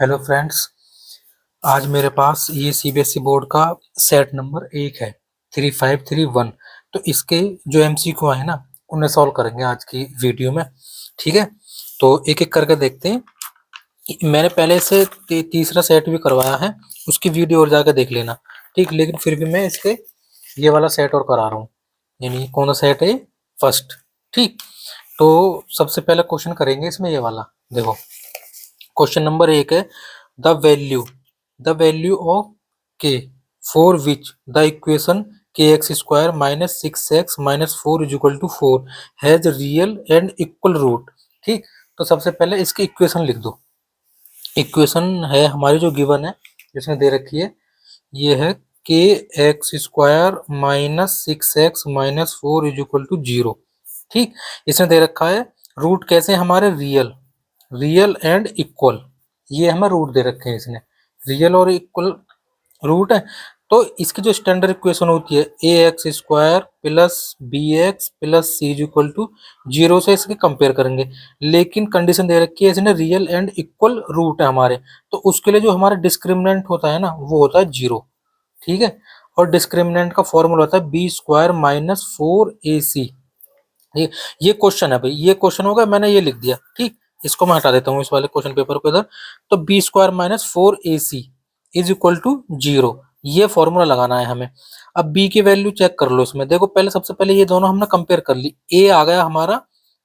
Hello friends. आज मेरे पास ये सीबीएसई बोर्ड का सेट नंबर 1 है 3531। तो इसके जो एमसीक्यू है ना उन्हें सॉल्व करेंगे आज की वीडियो में। ठीक है, तो एक एक करके देखते हैं। मैंने पहले से तीसरा सेट भी करवाया है, उसकी वीडियो और जाकर देख लेना। ठीक, लेकिन फिर भी मैं इसके ये वाला सेट और करा रहा हूँ। यानी कौन सा सेट है? फर्स्ट। ठीक, तो सबसे पहला क्वेश्चन करेंगे इसमें ये वाला। देखो, क्वेश्चन नंबर 1 है the value of K for which the equation K X square minus six X minus four is equal to four has real and equal root. ठीक, तो सबसे पहले इसकी इक्वेशन लिख दो। इक्वेशन है हमारी जो गिवन है, जिसमें दे रखी है, ये है K X square minus six X minus four is equal to zero. ठीक, इसमें दे रखा है रूट कैसे हैं हमारे, रियल एंड इक्वल। ये हमें रूट दे रखे हैं इसने, रियल और इक्वल रूट है। तो इसकी जो स्टैंडर्ड इक्वेशन होती है A x square plus B x plus C is equal to zero से इसके कंपेयर करेंगे। लेकिन कंडीशन दे रखी है इसने रियल एंड इक्वल रूट है हमारे, तो उसके लिए जो हमारा डिस्क्रिमिनेंट होता है ना वो होता है जीरो। ठीक है, और डिस्क्रिमिनेंट का फॉर्मूला होता है B square minus four A सी। ये क्वेश्चन है भाई, ये क्वेश्चन होगा, मैंने ये लिख दिया। ठीक, इसको मैं हटा देता हूँ इस वाले क्वेश्चन पेपर को इधर। तो B square minus four A C is equal to zero, ये फॉर्मूला लगाना है हमें। अब बी की वैल्यू चेक कर लो इसमें। देखो, पहले सबसे पहले ये दोनों हमने कंपेयर कर ली। ए आ गया हमारा,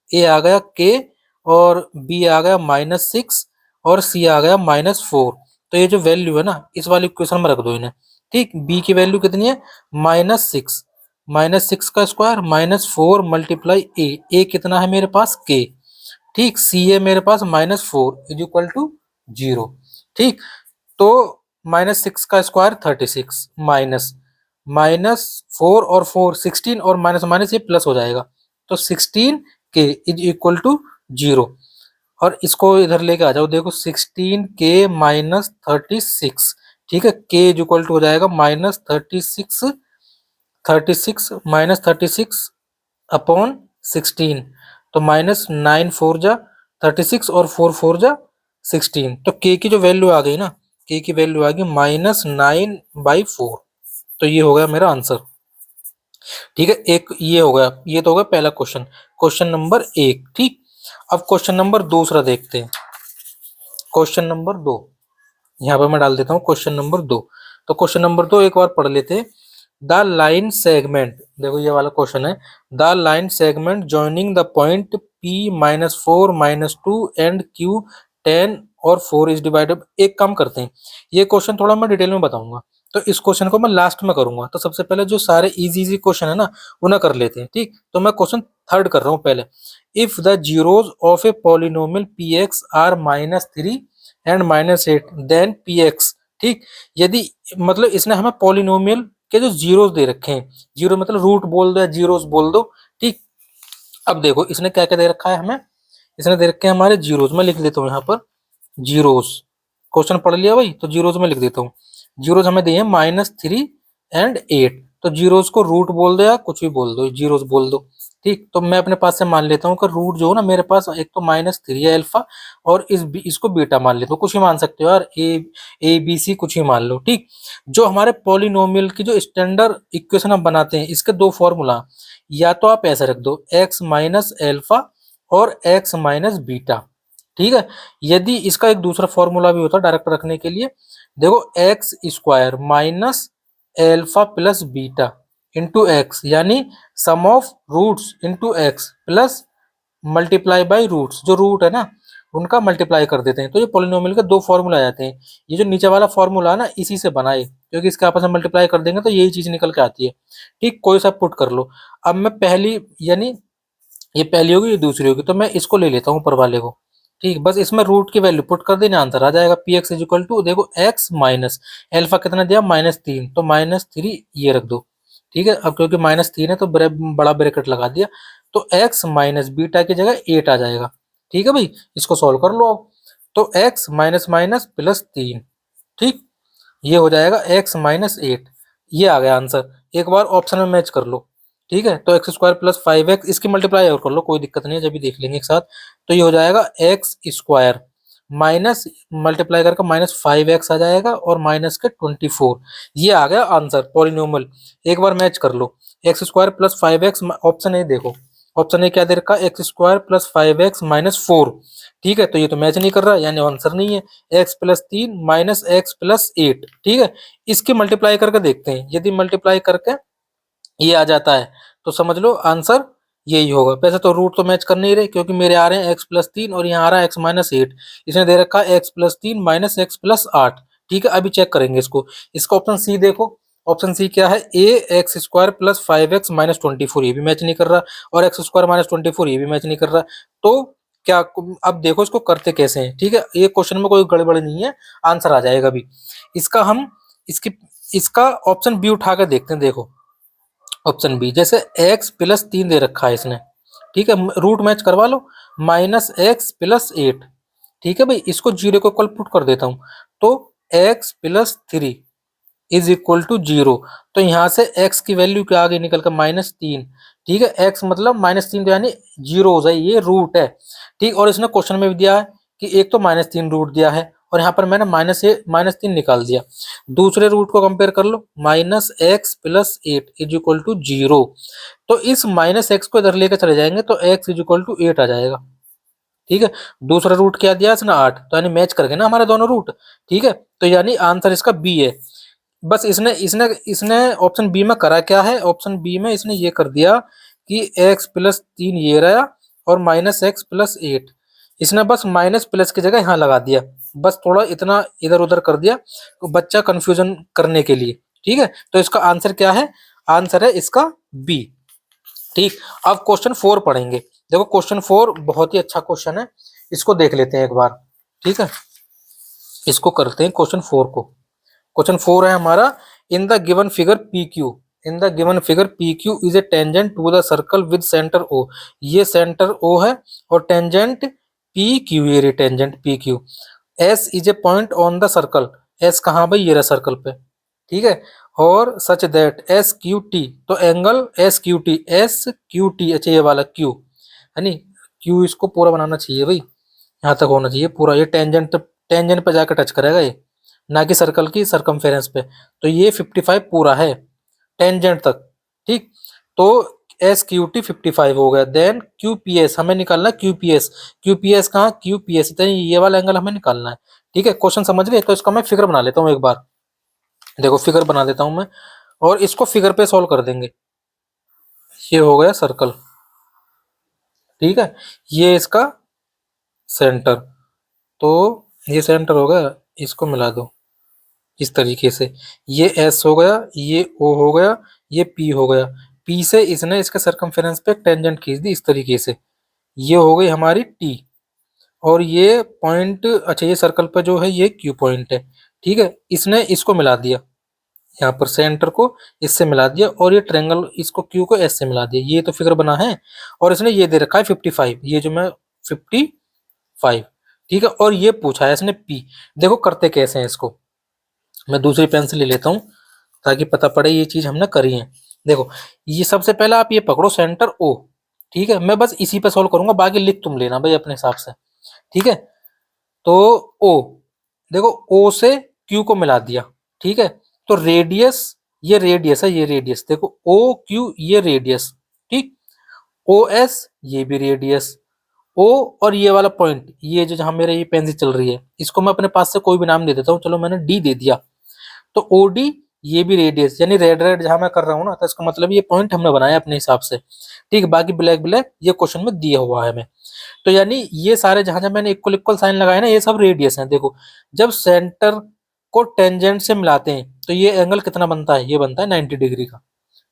ए आ गया के, और बी आ गया माइनस सिक्स, और सी आ गया माइनस फोर। तो ये जो वैल्यू है ना इस वाली इक्वेशन में रख दो इन्हें। ठीक, बी की वैल्यू कितनी है, माइनस सिक्स, माइनस सिक्स का square minus four multiply a कितना है मेरे पास, के। ठीक, सी है मेरे पास minus four is equal to zero. ठीक, तो माइनस सिक्स का स्क्वायर 36, माइनस माइनस फोर और फोर 16, और माइनस माइनस ये प्लस हो जाएगा, तो 16 के इज इक्वल टू जीरो। और इसको इधर लेके आ जाओ। देखो, 16 के माइनस 36। ठीक है, के इज इक्वल टू हो जाएगा माइनस 36, 36 माइनस 36 अपॉन 16। तो माइनस नाइन फोर जा 36 और फोर फोर जा 16। तो के की जो वैल्यू आ गई ना, के की वैल्यू आ गई माइनस नाइन बाई फोर। तो ये हो गया मेरा आंसर। ठीक है, एक ये हो गया, ये तो हो गया पहला क्वेश्चन, क्वेश्चन नंबर 1। ठीक, अब क्वेश्चन नंबर दूसरा देखते हैं। क्वेश्चन नंबर 2 यहाँ पर मैं डाल देता हूँ, क्वेश्चन नंबर 2। तो क्वेश्चन नंबर 2 एक बार पढ़ लेते हैं। द लाइन सेगमेंट, देखो ये वाला क्वेश्चन है। The line segment joining the point P minus four minus two and Q ten और फोर इज डिवाइडेड। एक काम करते हैं, ये क्वेश्चन थोड़ा मैं डिटेल में बताऊंगा, तो इस क्वेश्चन को मैं लास्ट में करूंगा। तो सबसे पहले जो सारे इजी इजी क्वेश्चन है ना उन्हें कर लेते हैं। ठीक, तो मैं क्वेश्चन थर्ड कर रहा हूँ पहले। If the zeros of a polynomial P X are minus three and minus eight then P X. ठीक, यदि मतलब इसने हमें पॉलिनोमियल के जो जीरोस दे रखे हैं, जीरो मतलब रूट बोल दो या जीरोस बोल दो। ठीक, अब देखो इसने क्या क्या दे रखा है हमें, इसने दे रखे हैं हमारे जीरोस। मैं लिख देता हूँ यहाँ पर जीरोस। क्वेश्चन पढ़ लिया भाई, तो जीरोस में लिख देता हूँ। जीरोस हमें दिए माइनस थ्री एंड एट, तो जीरोस को रूट बोल दो या कुछ भी बोल दो, जीरोस बोल दो। ठीक, तो मैं अपने पास से मान लेता हूँ कि रूट जो है ना मेरे पास एक तो माइनस थ्री है अल्फा, और इसको बीटा मान लेता हूँ। कुछ ही मान सकते हो यार, ए बी सी कुछ ही मान लो। ठीक, जो हमारे पॉलिनोमियल की जो स्टैंडर्ड इक्वेशन हम बनाते हैं, इसके दो फॉर्मूला, या तो आप ऐसा रख दो एक्स माइनस एल्फा और एक्स माइनस बीटा। ठीक है, यदि इसका एक दूसरा फॉर्मूला भी होता डायरेक्ट रखने के लिए, देखो x square minus alpha plus beta into x, यानी sum of roots into x plus multiply by roots, जो रूट है ना उनका मल्टीप्लाई कर देते हैं। तो ये पॉलिनोमियल के दो फॉर्मूला आ जाते हैं। ये जो नीचे वाला फॉर्मूला है ना इसी से बनाए, क्योंकि इसके आपस में मल्टीप्लाई कर देंगे तो यही चीज निकल के आती है। ठीक, कोई सा पुट कर लो। अब मैं पहली, यानी ये पहली होगी ये दूसरी होगी, तो मैं इसको ले लेता हूँ ऊपर वाले को। ठीक, बस इसमें रूट की वैल्यू पुट कर देना, आंसर आ जाएगा P X is equal to, देखो एक्स माइनस एल्फा कितना दिया माइनस तीन, तो माइनस थ्री ये रख दो। ठीक है, अब क्योंकि माइनस तीन है तो बड़ा ब्रैकेट लगा दिया, तो एक्स माइनस बीटा की जगह एट आ जाएगा। ठीक है भाई, इसको सॉल्व कर लो अब। तो एक्स माइनस माइनस प्लस तीन। ठीक, ये हो जाएगा एक्स माइनस एट, ये आ गया आंसर। एक बार ऑप्शन में मैच कर लो। ठीक है, तो x square plus five x, इसकी मल्टीप्लाई और कर लो, कोई दिक्कत नहीं है, जब भी देख लेंगे एक साथ। तो ये हो जाएगा एक्स स्क्वायर माइनस मल्टीप्लाई करके -5x आ जाएगा और माइनस के 24। ये आ गया आंसर पॉलिनोमियल। एक बार मैच कर लो, x² + 5x, ऑप्शन ए देखो, ऑप्शन ए क्या दे रखा है, x² + 5x - 4। ठीक है, तो ये तो मैच नहीं कर रहा, यानी आंसर नहीं है। x + 3 - x + 8। ठीक है, इसकी मल्टीप्लाई करके देखते हैं, यदि मल्टीप्लाई करके ये आ जाता है तो समझ लो आंसर यही होगा। वैसे तो रूट तो मैच कर नहीं रहे, क्योंकि मेरे आ रहे हैं x + 3 और यहाँ आ रहा है x - 8। इसने दे रखा है x + 3 - x + 8। ठीक है, अभी चेक करेंगे इसको। इसका ऑप्शन सी देखो, ऑप्शन सी क्या है, a x² + 5x - 24। ये भी मैच नहीं कर रहा, और x² - 24 ये भी मैच नहीं कर रहा। तो क्या, अब देखो इसको करते कैसे हैं। ठीक है, ये क्वेश्चन में कोई गड़बड़ नहीं है, आंसर आ जाएगा अभी इसका। हम इसकी इसका ऑप्शन बी उठा के देखते हैं। देखो ऑप्शन बी, जैसे x + 3 दे रखा है इसने। ठीक है, रूट मैच करवा लो, -x + 8। ठीक है भाई, इसको जीरो को इक्वल पुट कर देता हूँ, तो x + 3 = 0। तो यहाँ से x की वैल्यू क्या आ गई निकल कर, -3। ठीक है, x मतलब -3, तो यानी 0 हो जाए, ये रूट है। ठीक, और इसने क्वेश्चन में भी दिया है कि एक तो -3 रूट दिया है, और यहाँ पर मैंने -3 निकाल दिया। दूसरे रूट को कंपेयर कर लो, -x + 8 = 0। तो इस -x को इधर लेकर चले जाएंगे तो x = 8 आ जाएगा। ठीक है, दूसरा रूट क्या दिया इसने, 8, तो यानी मैच कर गए ना हमारे दोनों रूट। ठीक है, तो यानी आंसर इसका बी है। बस इसने इसने इसने ऑप्शन बी में करा क्या है, ऑप्शन बी में इसने ये कर दिया कि x + 3 ये रहा और -x + 8। इसने बस माइनस प्लस की जगह यहाँ लगा दिया, बस थोड़ा इतना इधर उधर कर दिया तो बच्चा कंफ्यूजन करने के लिए। ठीक है, तो इसका आंसर क्या है, आंसर है इसका बी। ठीक, अब क्वेश्चन 4 पढ़ेंगे। देखो क्वेश्चन 4 बहुत ही अच्छा क्वेश्चन है, इसको देख लेते हैं एक बार। ठीक है, इसको करते हैं क्वेश्चन 4 को। क्वेश्चन 4 है हमारा, in the given figure P Q, in the given figure P Q is a tangent to the circle with centre O. ये सेंटर ओ है और टेंजेंट पी क्यू, ये tangent P Q. S is a point on the circle, S कहाँ भाई, ये रहा circle पे। ठीक है, और such that S Q T, तो एंगल एस क्यू टी, अच्छा ये वाला क्यू है नी, क्यू इसको पूरा बनाना चाहिए भाई, यहाँ तक होना चाहिए पूरा। ये टेंजेंट टेंजेंट पे जाकर टच करेगा ये, ना कि सर्कल की सरकमफेरेंस पे। तो ये 55 पूरा है टेंजेंट तक। ठीक, तो एस क्यू टी 55 हो गया। देन क्यू पी एस हमें निकालना है, Q P S, Q P S कहाँ, क्यू पी एस, तो ये वाला एंगल हमें निकालना है। ठीक है, क्वेश्चन समझ गए, तो इसका मैं फिगर बना लेता हूँ एक बार। देखो फिगर बना देता हूँ मैं, और इसको फिगर पे सॉल्व कर देंगे। ये हो गया सर्कल। ठीक है, ये इसका सेंटर, तो ये सेंटर हो गया, इसको मिला दो इस तरीके से। ये एस हो गया, ये ओ हो गया, ये पी हो गया। पी से इसने इसके सरकमफेरेंस पे एक टेंजेंट खींच दी इस तरीके से, ये हो गई हमारी टी। और ये पॉइंट, अच्छा ये सर्कल पे जो है ये क्यू पॉइंट है। ठीक है, इसने इसको मिला दिया, यहाँ पर सेंटर को इससे मिला दिया, और ये ट्रायंगल इसको क्यू को एस से मिला दिया। ये तो फिगर बना है, और इसने ये दे रखा है 55, ये जो मैं 55। ठीक है, और ये पूछा है इसने पी। देखो करते कैसे हैं इसको, मैं दूसरी पेन से ले लेता हूँ ताकि पता पड़े ये चीज हमने करी है। देखो, ये सबसे पहले आप ये पकड़ो सेंटर ओ। ठीक है, मैं बस इसी पे सॉल्व करूंगा, बाकी लिख तुम लेना भाई अपने हिसाब से। ठीक है, तो ओ, देखो ओ से क्यू को मिला दिया। ठीक है, तो रेडियस, ये रेडियस है, ये रेडियस देखो, ओ क्यू ये रेडियस। ठीक, ओ एस ये भी रेडियस, ओ और ये वाला पॉइंट, ये जो जहां मेरे ये पेंसिल चल रही है, इसको मैं अपने पास से कोई भी नाम दे देता हूँ, चलो मैंने डी दे दिया। तो ओडी ये भी रेडियस, यानी रेड रेड जहां मैं कर रहा हूँ ना, तो इसका मतलब ये पॉइंट हमने बनाया अपने हिसाब से। ठीक, बाकी ब्लैक ब्लैक ये क्वेश्चन में दिया हुआ है हमें। तो यानी ये सारे जहां जहां मैंने इक्वल इक्वल साइन लगाए ना, ये सब रेडियस हैं। देखो जब सेंटर को टेंजेंट से मिलाते हैं तो ये एंगल कितना बनता है, ये बनता है 90 डिग्री का।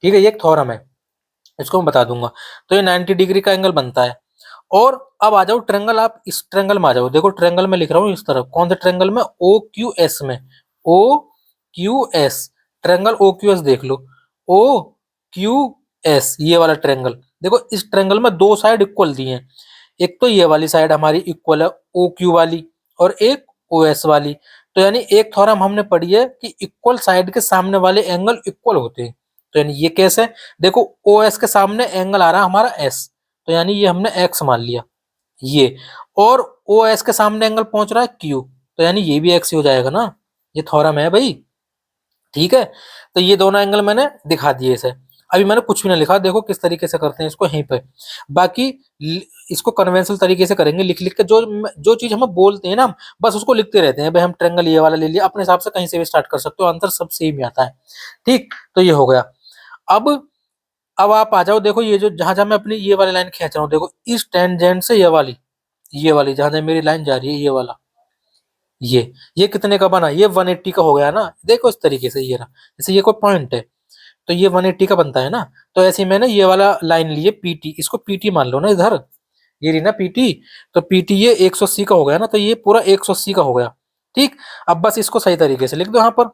ठीक है, ये एक थ्योरम है, इसको मैं बता दूंगा। तो ये 90 डिग्री का एंगल बनता है। और अब आ जाओ ट्रेंगल, आप इस ट्रेंगल में आ जाओ। देखो ट्रेंगल में लिख रहा हूँ इस तरफ, कौन से ट्रेंगल में, ओ क्यू एस में, O Q S, triangle O Q S देख लो, ओ क्यू एस ये वाला ट्रेंगल। देखो इस ट्रेंगल में दो साइड इक्वल दी हैं, एक तो ये वाली साइड हमारी इक्वल है ओ क्यू वाली, और एक ओ एस वाली। तो यानी एक थ्योरम हमने पढ़ी है कि इक्वल साइड के सामने वाले एंगल इक्वल होते हैं। तो यानी ये कैसे, देखो ओ एस के सामने एंगल आ रहा है हमारा एस, तो यानी ये हमने एक्स मान लिया, ये, और ओ एस के सामने एंगल पहुंच रहा है क्यू, तो यानी ये भी एक्स ही हो जाएगा ना, ये थ्योरम है भाई। ठीक है, तो ये दोनों एंगल मैंने दिखा दिए इसे। अभी मैंने कुछ भी नहीं लिखा, देखो किस तरीके से करते हैं इसको यहीं पे। बाकी इसको कन्वेंशनल तरीके से करेंगे, लिख लिख के जो जो चीज हमें बोलते हैं ना, हम बस उसको लिखते रहते हैं। भाई हम ट्रायंगल ये वाला ले लिया, अपने हिसाब से कहीं से भी स्टार्ट कर सकते हो, आंसर सब सेम ही आता है। ठीक, तो ये हो गया। अब अब आप आ जाओ, देखो ये जो जहां जहां मैं अपनी ये वाली लाइन खींच रहा हूँ, देखो इस टेंजेंट से ये वाली जहां जहां मेरी लाइन जा रही है, ये वाला, ये कितने का बना, ये 180 का हो गया ना। देखो इस तरीके से, ये रहा, जैसे ये कोई पॉइंट है तो ये 180 का बनता है ना। तो ऐसे ही मैंने ये वाला लाइन लिए पीटी, इसको पीटी मान लो ना इधर, ये रही ना पीटी। तो पीटी ये 180 का हो गया ना, तो ये पूरा 180 का हो गया। ठीक, अब बस इसको सही तरीके से लिख दो यहाँ पर।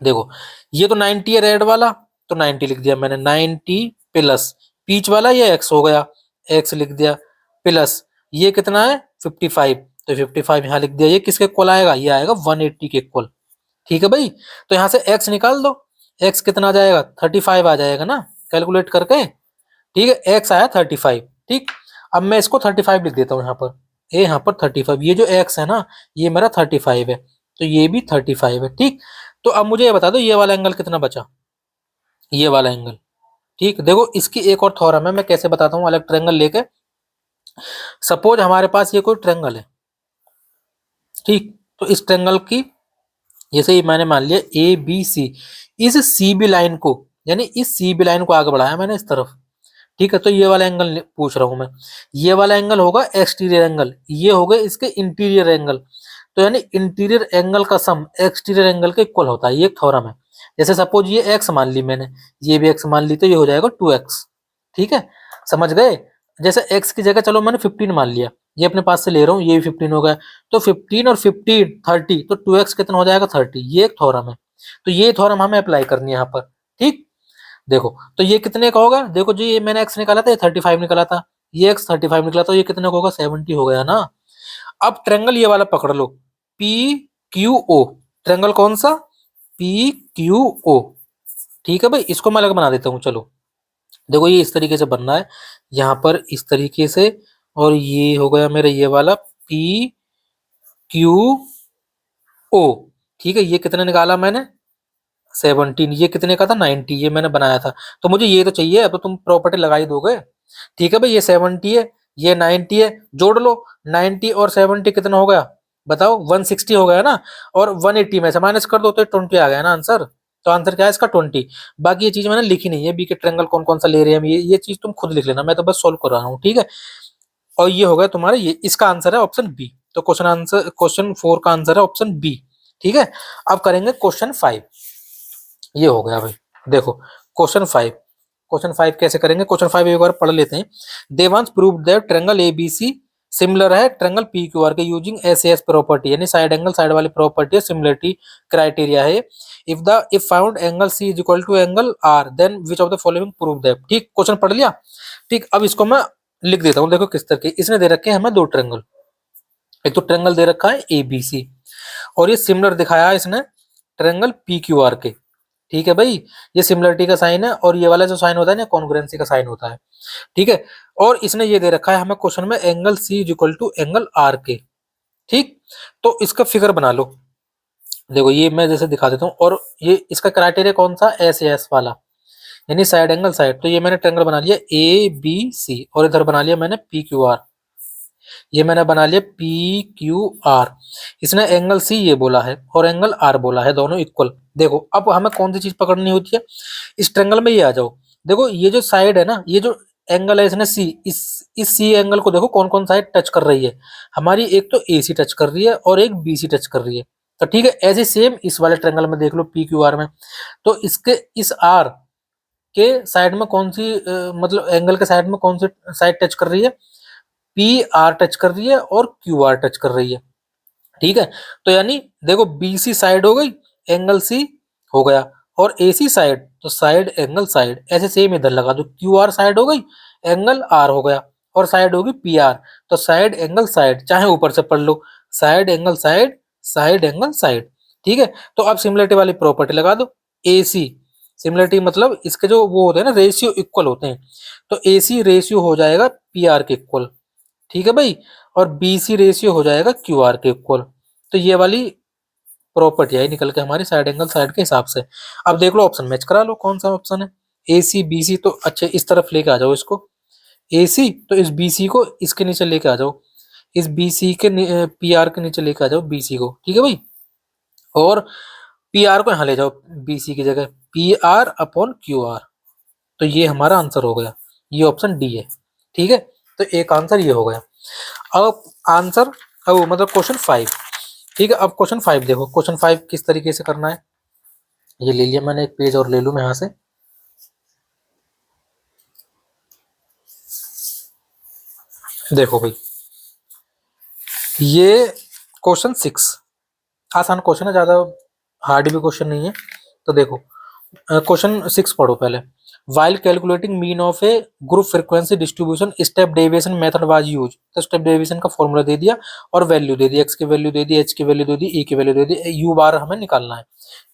देखो ये तो 90 है रेड वाला, तो 90 लिख दिया मैंने, 90 प्लस पीच वाला ये एक्स हो गया, एक्स लिख दिया, प्लस ये कितना है 55, तो 55 यहाँ लिख दिया। ये किसके इक्वल आएगा, ये आएगा 180 के इक्वल। ठीक है भाई, तो यहाँ से एक्स निकाल दो, एक्स कितना आ जाएगा 35 आ जाएगा ना कैलकुलेट करके। ठीक है, एक्स आया 35। ठीक, अब मैं इसको 35 लिख देता हूँ यहाँ पर, ये यहाँ पर 35, ये जो एक्स है ना ये मेरा 35 है, तो ये भी 35 है। ठीक, तो अब मुझे ये बता दो ये वाला एंगल कितना बचा, ये वाला एंगल। ठीक, देखो इसकी एक और थ्योरम है, मैं कैसे बताता हूँ अलग ट्रायंगल लेके। सपोज हमारे पास ये कोई ट्रायंगल है, ठीक, तो इस ट्रायंगल की जैसे ही मैंने मान लिया ए बी सी, इस सी बी लाइन को, यानी इस सी बी लाइन को आगे बढ़ाया मैंने इस तरफ। ठीक है, तो ये वाला एंगल पूछ रहा हूं मैं, ये वाला एंगल होगा एक्सटीरियर एंगल, ये हो गए इसके इंटीरियर एंगल। तो यानी इंटीरियर एंगल का सम एक्सटीरियर एंगल के इक्वल होता है, ये थ्योरम है। जैसे सपोज ये एक्स मान ली मैंने, ये भी एक्स मान ली, तो ये हो जाएगा 2x। ठीक है, समझ गए। जैसे एक्स की जगह चलो मैंने 15 मान लिया, ये अपने पास से ले रहा हूँ, ये भी 15 हो गया, तो 15 और 15 30, तो 2x कितना हो जाएगा 30। ये एक थ्योरम है, तो ये थ्योरम हमें अप्लाई करनी है यहाँ पर। ठीक, देखो तो ये कितने का होगा, देखो जो ये मैंने एक्स निकाला था ये 35 निकाला था, ये एक्स 35 निकला, तो ये कितने का होगा 70 हो गया ना। अब ट्रायंगल ये वाला पकड़ लो, पी क्यू ओ, ट्रायंगल कौन सा, पी क्यू ओ। ठीक है भाई, इसको मैं अलग बना देता हूँ, चलो देखो ये इस तरीके से बनना है, यहाँ पर इस तरीके से, और ये हो गया मेरा ये वाला पी क्यू ओ। ठीक है, ये कितने निकाला मैंने 17, ये कितने का था 90, ये मैंने बनाया था। तो मुझे ये तो चाहिए, अब तो तुम प्रॉपर्टी लगा ही दोगे। ठीक है भाई, ये 70 है, ये 90 है, जोड़ लो 90 और 70 कितना हो गया बताओ, 160 हो गया ना। और 180 में से माइनस कर दो तो 20 आ गया ना आंसर। तो आंसर क्या है इसका 20। बाकी ये चीज मैंने लिखी नहीं है, बी के ट्रायंगल कौन कौन सा ले रहे हैं हम, ये चीज तुम खुद लिख लेना, मैं तो बस सोल्व कर रहा हूँ। ठीक है, और ये हो गया तुम्हारा, ये इसका आंसर है ऑप्शन बी। तो क्वेश्चन 4 का आंसर है ऑप्शन बी। ठीक है, अब करेंगे क्वेश्चन 5। ये हो गया भाई, देखो क्वेश्चन 5 कैसे करेंगे, क्वेश्चन 5 एक बार पढ़ लेते हैं। Devansh prove that triangle ABC similar है ट्रायंगल पी क्यू आर के यूजिंग एस प्रॉपर्टी, यानी साइड एंगल साइड वाली प्रॉपर्टी है, सिमिलरिटी क्राइटेरिया है। If found angle C is equal to angle R then which of the following prove that. ठीक, question पढ़ लिया। ठीक, अब इसको मैं लिख देता हूँ, देखो किस तरह के इसने दे रखे हैं हमें दो ट्रायंगल। एक तो ट्रायंगल दे रखा है एबीसी, और ये सिमिलर दिखाया है इसने ट्रायंगल पी क्यू आर के। ठीक है भाई, ये सिमिलरिटी का साइन है, और ये वाला जो साइन होता है ना कॉन्ग्रुएंसी का साइन होता है। ठीक है, और इसने ये दे रखा है हमें क्वेश्चन में angle C is equal to angle R के। ठीक, तो इसका फिगर बना लो, देखो ये मैं जैसे दिखा देता हूँ, और ये इसका क्राइटेरिया कौन सा, एस वाला, यानी साइड एंगल साइड। तो ये मैंने ट्रायंगल बना लिया ए बी सी, और इधर बना लिया मैंने पी क्यू आर, ये मैंने बना लिया पी क्यू आर। इसने एंगल सी ये बोला है और एंगल आर बोला है, दोनों इक्वल। देखो अब हमें कौन सी चीज पकड़नी होती है, इस ट्रायंगल में ये आ जाओ। देखो ये जो साइड है ना, ये जो एंगल है इसने सी, इस सी एंगल को देखो कौन कौन साइड टच कर रही है हमारी, एक तो ए सी टच कर रही है और एक बी सी टच कर रही है। तो ठीक है, ऐसे सेम इस वाले ट्रायंगल में देख लो पी क्यू आर में, तो इसके इस आर के साइड में कौन सी मतलब एंगल के साइड में कौन सी साइड टच कर रही है, पी आर टच कर रही है और क्यू आर टच कर रही है। ठीक है, तो यानी देखो बी सी साइड हो गई, एंगल सी हो गया, और ए सी साइड तो साइड एंगल साइड, ऐसे सेम इधर लगा दो, क्यू आर साइड हो गई, एंगल आर हो गया, और साइड होगी पी आर, तो साइड एंगल साइड, चाहे ऊपर से पढ़ लो, side angle side, side angle side. ठीक है, तो अब सिमिलरिटी वाली प्रॉपर्टी लगा दो, ए सी सिमिलरिटी मतलब इसके जो वो होते हैं ना रेशियो इक्वल होते हैं, तो ए सी रेशियो हो जाएगा पी आर के इक्वल। ठीक है भाई, और BC रेशियो हो जाएगा QR के इक्वल। तो ये वाली प्रॉपर्टी आई निकल के हमारी साइड एंगल साइड के हिसाब से। अब देख लो ऑप्शन मैच करा लो, कौन सा ऑप्शन है। AC BC, तो अच्छे इस तरफ लेके आ जाओ इसको, AC तो इस BC को इसके नीचे लेके आ जाओ, इस BC के PR के नीचे लेके आ जाओ BC को, ठीक है भाई। और PR को यहाँ ले जाओ BC की जगह, PR/QR। तो ये हमारा आंसर हो गया, ये ऑप्शन डी है, ठीक है। तो एक आंसर ये हो गया। अब आंसर, अब मतलब क्वेश्चन 5, ठीक है। अब क्वेश्चन 5 देखो, क्वेश्चन 5 किस तरीके से करना है। ये ले लिया मैंने, एक पेज और ले लूं मैं यहाँ से। देखो भाई, ये क्वेश्चन 6 आसान क्वेश्चन है, ज्यादा हार्ड भी क्वेश्चन नहीं है। तो देखो क्वेश्चन 6 पढ़ो पहले। While calculating mean of A group frequency distribution step deviation method was use. तो स्टेप डेविएशन का फॉर्मूला दे दिया और वैल्यू दे दी, एक्स की वैल्यू दे दी, एच की वैल्यू दे दी, ई की वैल्यू दे दी, यू बार हमें निकालना है,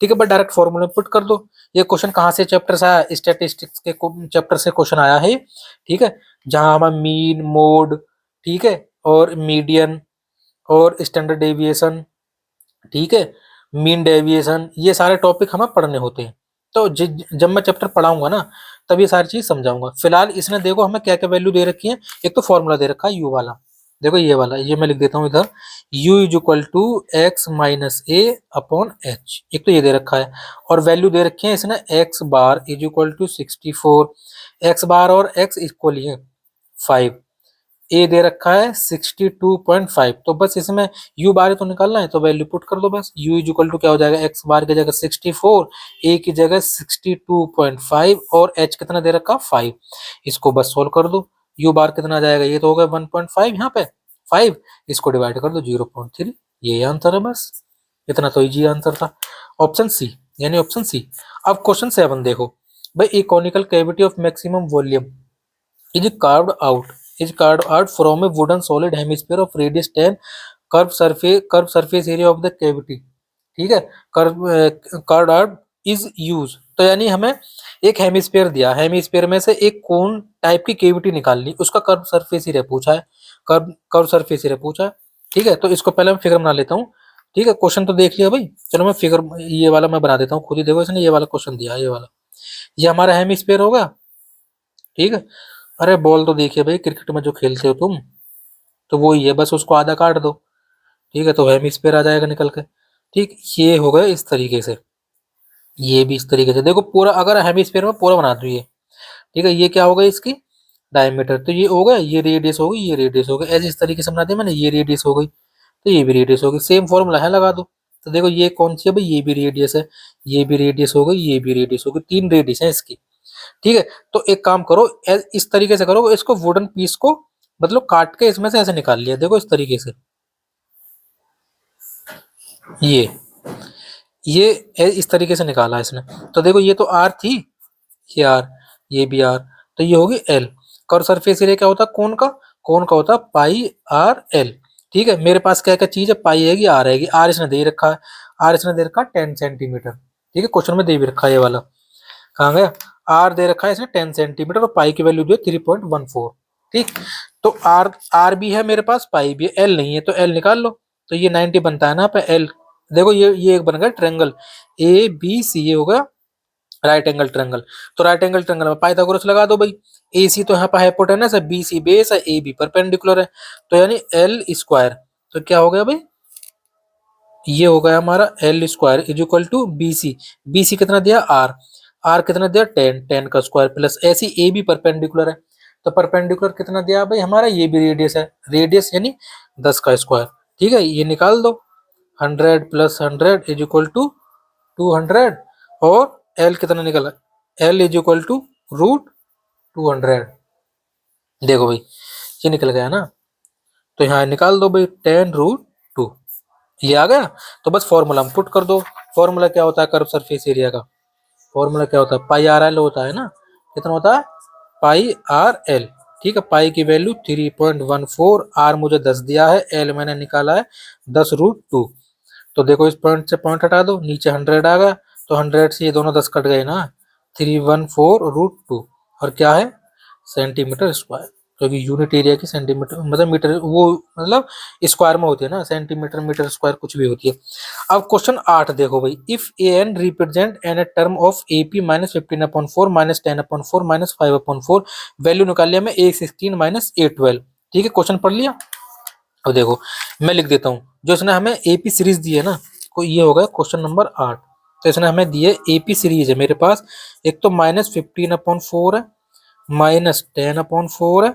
ठीक है। बट डायरेक्ट फॉर्मूला पुट कर दो। ये क्वेश्चन कहाँ से चैप्टर से आया, स्टैटिस्टिक्स के चैप्टर से क्वेश्चन आया है, ठीक है। जहां हमें मीन, मोड, ठीक है, और मीडियन और स्टैंडर्ड डेविएशन, ठीक है, मीन डेविएशन, ये सारे टॉपिक हमें पढ़ने होते हैं। तो जब मैं चैप्टर पढ़ाऊंगा ना, तब ये सारी चीज समझाऊंगा। फिलहाल इसने देखो हमें क्या क्या वैल्यू दे रखी है। एक तो फॉर्मूला दे रखा है यू वाला, देखो ये वाला, ये मैं लिख देता हूँ इधर, u is equal to x minus a upon h, एक तो ये दे रखा है। और वैल्यू दे रखी है इसने x bar is equal to 64, x bar और एक्स इक्वल ही है 5, ए दे रखा है 62.5। तो बस इसमें यू बार तो निकालना है, तो वैल्यू पुट कर दो बस। यू इज इक्वल टू क्या हो जाएगा, एक्स बार की जगह 64, ए की जगह 62.5 और एच कितना दे रखा 5। इसको बस सोल्व कर दो। यू बार कितना जाएगा, ये तो हो गया 1.5 यहाँ पे 5, इसको डिवाइड कर दो 0.3, ये आंसर है बस। इतना तो इजी आंसर था, ऑप्शन सी, यानी ऑप्शन सी। अब क्वेश्चन 7 देखो भाई, a conical cavity of maximum volume is carved out from a wooden solid hemisphere of radius 10, curved surface area of the cavity, ठीक है। carved out is used, तो यानी हमें एक हेमिस्फीयर दिया, हेमिस्फीयर में से एक कोन टाइप की केविटी निकालनी, उसका कर्व सरफेस एरिया पूछा है, कर्व सरफेस एरिया पूछा है, ठीक है। तो इसको पहले मैं फिगर बना लेता हूँ, ठीक है। क्वेश्चन तो देख लिया भाई, चलो मैं फिगर ये वाला मैं बना देता हूँ खुद ही। देखो इसने ये वाला क्वेश्चन दिया, ये वाला, ये हमारा हेमिस्फीयर होगा, ठीक है। अरे बॉल तो देखिए भाई, क्रिकेट में जो खेलते हो तुम, तो वो ही है, बस उसको आधा काट दो, ठीक है, तो हेमिस्फीयर आ जाएगा निकल के, ठीक। ये हो गया इस तरीके से, ये भी इस तरीके से। देखो पूरा अगर हेमिस्फीयर में पूरा बना दो ये, ठीक है, ये क्या होगा इसकी डायमीटर, तो ये हो गया, ये रेडियस हो गई, ये रेडियस हो गई, ऐसे इस तरीके से बना दिया मैंने, ये रेडियस हो गई, तो ये भी रेडियस हो गई, सेम फॉर्मूला है लगा दो। तो देखो ये कौन सी है भाई, ये भी रेडियस है, ये भी रेडियस हो गई, ये भी रेडियस हो गई, 3 रेडियस है इसकी, ठीक है। तो एक काम करो, इस तरीके से करो, इसको वुडन पीस को मतलब काट के इसमें से ऐसे निकाल लिया, देखो इस तरीके से, ये इस तरीके से निकाला इसने। तो देखो ये तो आर थी, ये आर, ये भी आर, तो ये होगी एल। कर्व सरफेस एरिया क्या होता है, कोन का होता है पाई आर एल, ठीक है। मेरे पास क्या क्या चीज है, पाई आएगी, आर आएगी, आर इसने दे रखा है, आर इसने दे रखा है 10 सेंटीमीटर, ठीक है, क्वेश्चन में दे भी रखा है ये वाला, कहाँ गया, आर दे रखा है इसने 10 सेंटीमीटर और पाई की वैल्यू दे 3.14, ठीक। तो आर आर भी है मेरे पास, पाई भी है, एल नहीं है, तो एल निकाल लो। तो ये 90 बनता है ना पे एल। देखो ये एक बन गया ट्रेंगल ABC, ये होगा राइट एंगल ट्रेंगल। तो राइट एंगल ट्रेंगल में पाइथागोरस लगा दो भाई। AC तो यहाँ पर हाइपोटेनस है, BC बेस है, AB परपेंडिकुलर है, तो यानी एल स्क्वायर। तो क्या हो गया भाई, ये हो गया हमारा l square is equal to BC कितना दिया आर कितना दिया 10 का स्क्वायर प्लस ऐसी ए भी परपेंडिकुलर है, तो परपेंडिकुलर कितना दिया भाई हमारा, ये भी रेडियस है, रेडियस यानी 10 का स्क्वायर, ठीक है। ये निकाल दो, 100 प्लस 100 इज इक्वल टू 200, और एल कितना निकला, एल इज इक्वल टू √200। देखो भाई ये निकल गया ना, तो यहाँ निकाल दो भाई 10√2, ये आ गया। तो बस फॉर्मूला हम पुट कर दो। फॉर्मूला क्या होता है कर्व सरफेस एरिया का, फॉर्मूला क्या होता है, पाई आर एल होता है ना, कितना होता है पाई आर एल, ठीक है। पाई की वैल्यू 3.14, आर मुझे 10 दिया है, एल मैंने निकाला है 10√2। तो देखो इस पॉइंट से पॉइंट हटा दो, नीचे 100 आ गया, तो 100 से ये दोनों 10 कट गए ना, 314√2, और क्या है सेंटीमीटर स्क्वायर। क्योंकि यूनिट एरिया की सेंटीमीटर मतलब मीटर वो मतलब स्क्वायर में होती है ना, सेंटीमीटर मीटर स्क्वायर कुछ भी होती है। अब क्वेश्चन 8 देखो भाई, if a n represent n a term of A P minus 15/4 minus 10/4 minus 5/4, value निकाल लिया मैं A16 माइनस A12। ठीक है, क्वेश्चन पढ़ लिया। अब देखो मैं लिख देता हूँ, जो इसने हमें एपी सीरीज दी है ना, को ये होगा क्वेश्चन नंबर 8। तो इसने हमें दी है एपी सीरीज है मेरे पास, एक तो -15/4 है, -10/4 है,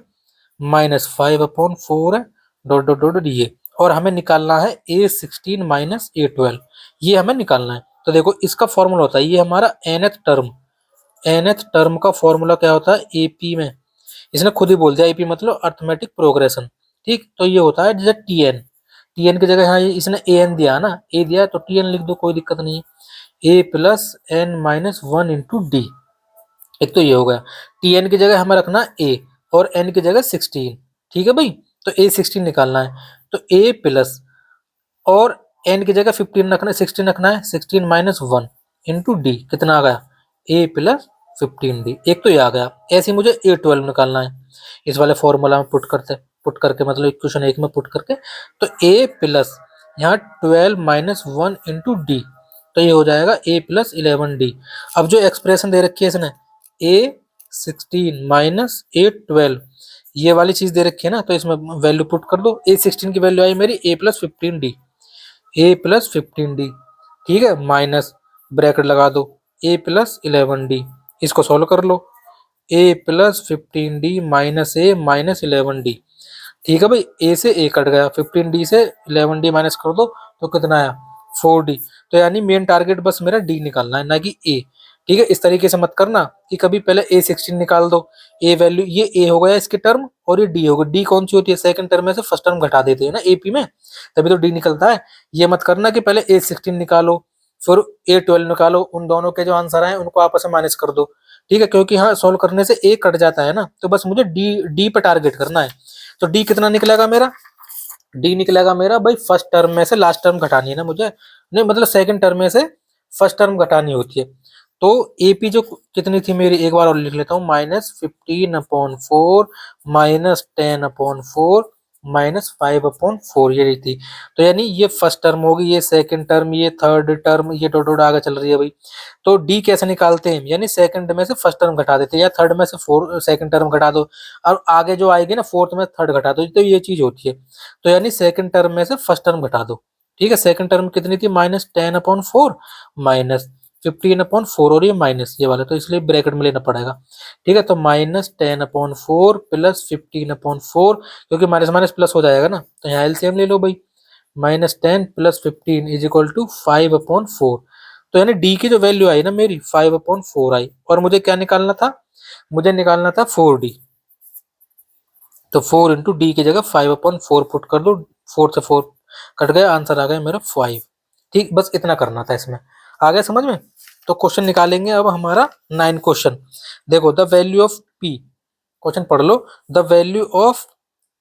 -5/4 है, डॉट डॉट डॉट ये, और हमें निकालना है A16 माइनस A12, ये हमें निकालना है। तो देखो इसका फॉर्मूला होता है, ये हमारा nth टर्म का फॉर्मूला क्या होता है एपी में, इसने खुद ही बोल दिया एपी मतलब अर्थमेटिक प्रोग्रेशन। ठीक, तो ये होता है जैसे टीएन की जगह यहाँ इसने ए एन दिया ना, ए दिया तो टीएन लिख दो, कोई दिक्कत नहीं है। A plus n minus 1 into d, एक तो ये हो गया। टीएन की जगह हमें रखना ए और एन की जगह 16। ठीक है भाई, तो A16 निकालना है, तो ए प्लस और एन की जगह 15 रखना है, 16 रखना है, 16 माइनस 1 इंटू डी, कितना आ गया ए प्लस 15D, एक तो ये आ गया। ऐसे ही मुझे A12 निकालना है, इस वाले फॉर्मूला में पुट करके मतलब इक्वेशन 1 में पुट करके, तो ए प्लस यहाँ 12 माइनस 1 इंटू डी, तो ये हो जाएगा ए प्लस 11D। अब जो एक्सप्रेशन दे रखी है इसने A16 माइनस A12, ये वाली चीज दे रखी है ना, तो इसमें वैल्यू पुट कर दो। A16 की वैल्यू आई मेरी ए प्लस 15D, ए प्लस 15D। ठीक है, माइनस ब्रैकेट लगा दो ए प्लस 11D, इसको सॉल्व कर लो। ए प्लस 15D माइनस ए माइनस 11D। ठीक है भाई, ए से ए कट गया, 15D से 11D माइनस कर दो तो कितना आया 4D। तो यानी मेन टारगेट बस मेरा डी निकालना है, ना कि ए। ठीक है, इस तरीके से मत करना कि कभी पहले A16 निकाल दो, ए वैल्यू ये ए हो गया इसके टर्म और ये डी होगा। डी कौन सी होती है, सेकंड टर्म में से फर्स्ट टर्म घटा देते हैं ना एपी में, तभी तो डी निकलता है। ये मत करना कि पहले A16 निकालो फिर A12 निकालो, उन दोनों के जो आंसर आए उनको आपस में माइनस कर दो। ठीक है, क्योंकि हाँ सोल्व करने से ए कट जाता है ना, तो बस मुझे डी डी पे टारगेट करना है। तो डी कितना निकलेगा मेरा, डी निकलेगा मेरा भाई फर्स्ट टर्म में से लास्ट टर्म घटानी है ना मुझे, नहीं मतलब सेकंड टर्म में से फर्स्ट टर्म घटानी होती है। तो एपी जो कितनी थी मेरी, एक बार और लिख लेता हूँ, -15/4 -10/4 -5/4 ये रही थी। तो यानी ये फर्स्ट टर्म होगी, ये सेकंड टर्म, ये थर्ड टर्म, ये डॉट डॉट आगे चल रही है भाई। तो डी कैसे निकालते हैं, यानी सेकंड में से फर्स्ट टर्म घटा देते हैं, या थर्ड में से सेकंड टर्म घटा दो, और आगे जो आएगी ना फोर्थ में थर्ड घटा दो, तो ये चीज होती है। तो यानी सेकंड टर्म में से फर्स्ट टर्म घटा दो। ठीक है, सेकंड टर्म कितनी थी -10/4 -15/4, और ये माइनस ये वाला, तो इसलिए ब्रैकेट में लेना पड़ेगा। ठीक है, तो -10/4 प्लस 15/4, क्योंकि माइनस माइनस प्लस हो जाएगा ना, तो यहाँ एलसीएम ले लो भाई, -10 प्लस 15 इज इक्वल टू 5/4। तो यानी डी की जो वैल्यू आई ना मेरी 5/4 आई, और मुझे क्या निकालना था, मुझे निकालना था 4D। तो 4 इंटू डी की जगह 5/4 पुट कर दो, 4 से 4 कट गया, आंसर आ गया मेरा 5। ठीक, बस इतना करना था इसमें, आ गया समझ में। तो क्वेश्चन निकालेंगे अब हमारा 9 क्वेश्चन। देखो, the value of p, question पढ़ लो, the value of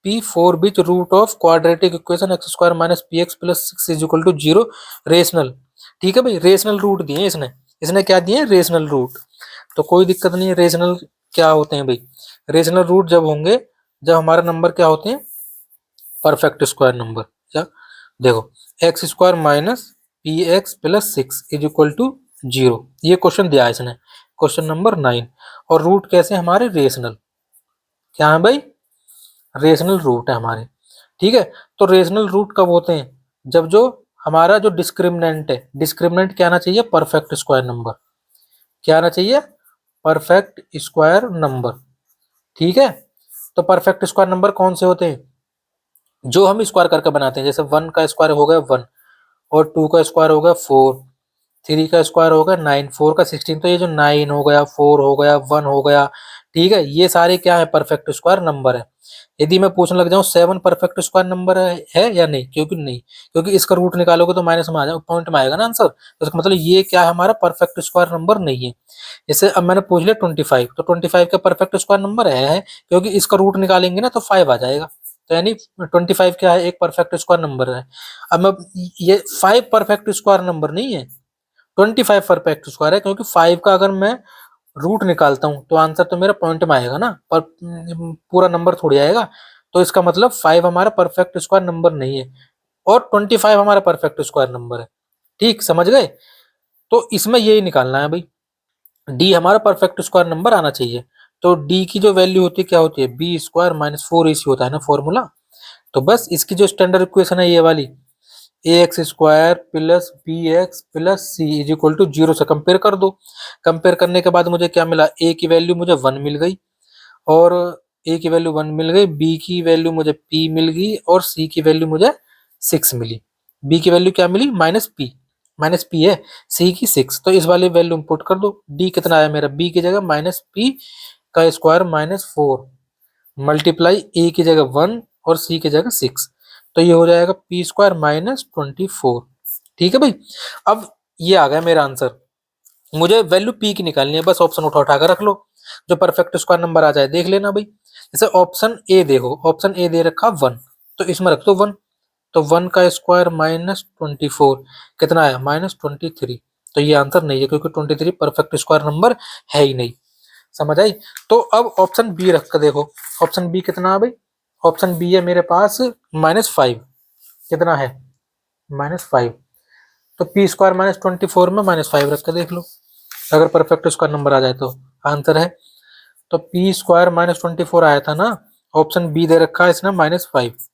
p for which root of quadratic equation x² minus px plus 6 is equal to 0 rational. ठीक है भाई, रेशनल रूट दिए इसने, इसने क्या दिए रेशनल रूट, तो कोई दिक्कत नहीं है। रेशनल क्या होते हैं भाई, रेशनल रूट जब होंगे जब हमारे नंबर क्या होते हैं परफेक्ट स्क्वायर नंबर। क्या, देखो x² minus p x plus 6 is equal to 0, ये क्वेश्चन दिया है इसने, क्वेश्चन नंबर 9। और रूट कैसे हमारे रेशनल, क्या है भाई रेशनल रूट है हमारे। ठीक है, तो रेशनल रूट कब होते हैं, जब जो हमारा जो डिस्क्रिमिनेंट है, डिस्क्रिमिनेंट क्या आना चाहिए परफेक्ट स्क्वायर नंबर, क्या आना चाहिए परफेक्ट स्क्वायर नंबर। ठीक है, तो परफेक्ट स्क्वायर नंबर कौन से होते हैं, जो हम स्क्वायर करके बनाते हैं, जैसे 1 का स्क्वायर हो गया 1, और 2 का स्क्वायर हो गया 4, 3 का स्क्वायर हो गया 9, 4 का 16, तो ये जो 9 हो गया 4 हो गया 1 हो गया, ठीक है, ये सारे क्या है परफेक्ट स्क्वायर नंबर है। यदि मैं पूछने लग जाऊं 7 परफेक्ट स्क्वायर नंबर है या नहीं, क्योंकि नहीं, क्योंकि इसका रूट निकालोगे तो माइनस में आ जाएगा, पॉइंट में आएगा ना आंसर, तो इसका मतलब ये क्या है हमारा परफेक्ट स्क्वायर नंबर नहीं है। जैसे अब मैंने पूछ लिया 25, तो 25 का परफेक्ट स्क्वायर नंबर है, क्योंकि इसका रूट निकालेंगे ना तो 5 आ जाएगा, तो यानी 25 क्या है एक परफेक्ट स्क्वायर नंबर है। अब मैं ये 5 परफेक्ट स्क्वायर नंबर नहीं है, 25 परफेक्ट स्क्वायर है, क्योंकि 5 का अगर मैं रूट निकालता हूँ तो आंसर तो मेरा पॉइंट में आएगा ना, पर पूरा नंबर थोड़ी आएगा। तो इसका मतलब 5 हमारा परफेक्ट स्क्वायर नंबर नहीं है और 25 हमारा परफेक्ट स्क्वायर नंबर है। ठीक, समझ गए? तो इसमें यही निकालना है भाई, डी हमारा परफेक्ट स्क्वायर नंबर आना चाहिए। तो डी की जो वैल्यू होती है क्या होती है, बी स्क्वायर माइनस 4ac होता है ना फॉर्मूला। तो बस इसकी जो स्टैंडर्ड इक्वेशन है ये वाली, a x square plus B x plus C is equal to 0 से कंपेयर कर दो। कंपेयर करने के बाद मुझे क्या मिला, ए की वैल्यू मुझे 1 मिल गई, और ए की वैल्यू 1 मिल गई, बी की वैल्यू मुझे पी मिल गई, और सी की वैल्यू मुझे 6 मिली। बी की वैल्यू क्या मिली, माइनस पी है, सी की 6। तो इस वाली वैल्यू पुट कर दो। डी कितना आया मेरा, बी की जगह माइनस पी का स्क्वायर माइनस 4 मल्टीप्लाई ए की जगह 1 और सी की जगह 6। तो ये हो जाएगा पी स्क्वायर माइनस 24। ठीक है भाई, अब ये आ गया मेरा आंसर। मुझे वैल्यू पी की निकालनी है, बस ऑप्शन उठा उठा कर रख लो, जो परफेक्ट स्क्वायर नंबर आ जाए देख लेना भाई। जैसे ऑप्शन ए देखो, ऑप्शन ए दे रखा 1, तो इसमें रख दो 1। तो 1 का स्क्वायर माइनस 24 कितना आया, माइनस 23। तो ये आंसर नहीं है क्योंकि 23 परफेक्ट स्क्वायर नंबर है ही नहीं। समझ आई? तो अब ऑप्शन बी रख कर देखो, ऑप्शन बी कितना है भाई, ऑप्शन बी है मेरे पास -5। कितना है, -5। तो पी स्क्वायर -24 में -5 रख कर देख लो, अगर परफेक्ट स्क्वायर नंबर आ जाए तो आंसर है। तो पी स्क्वायर -24 आया था ना, ऑप्शन बी दे रखा है इसने -5।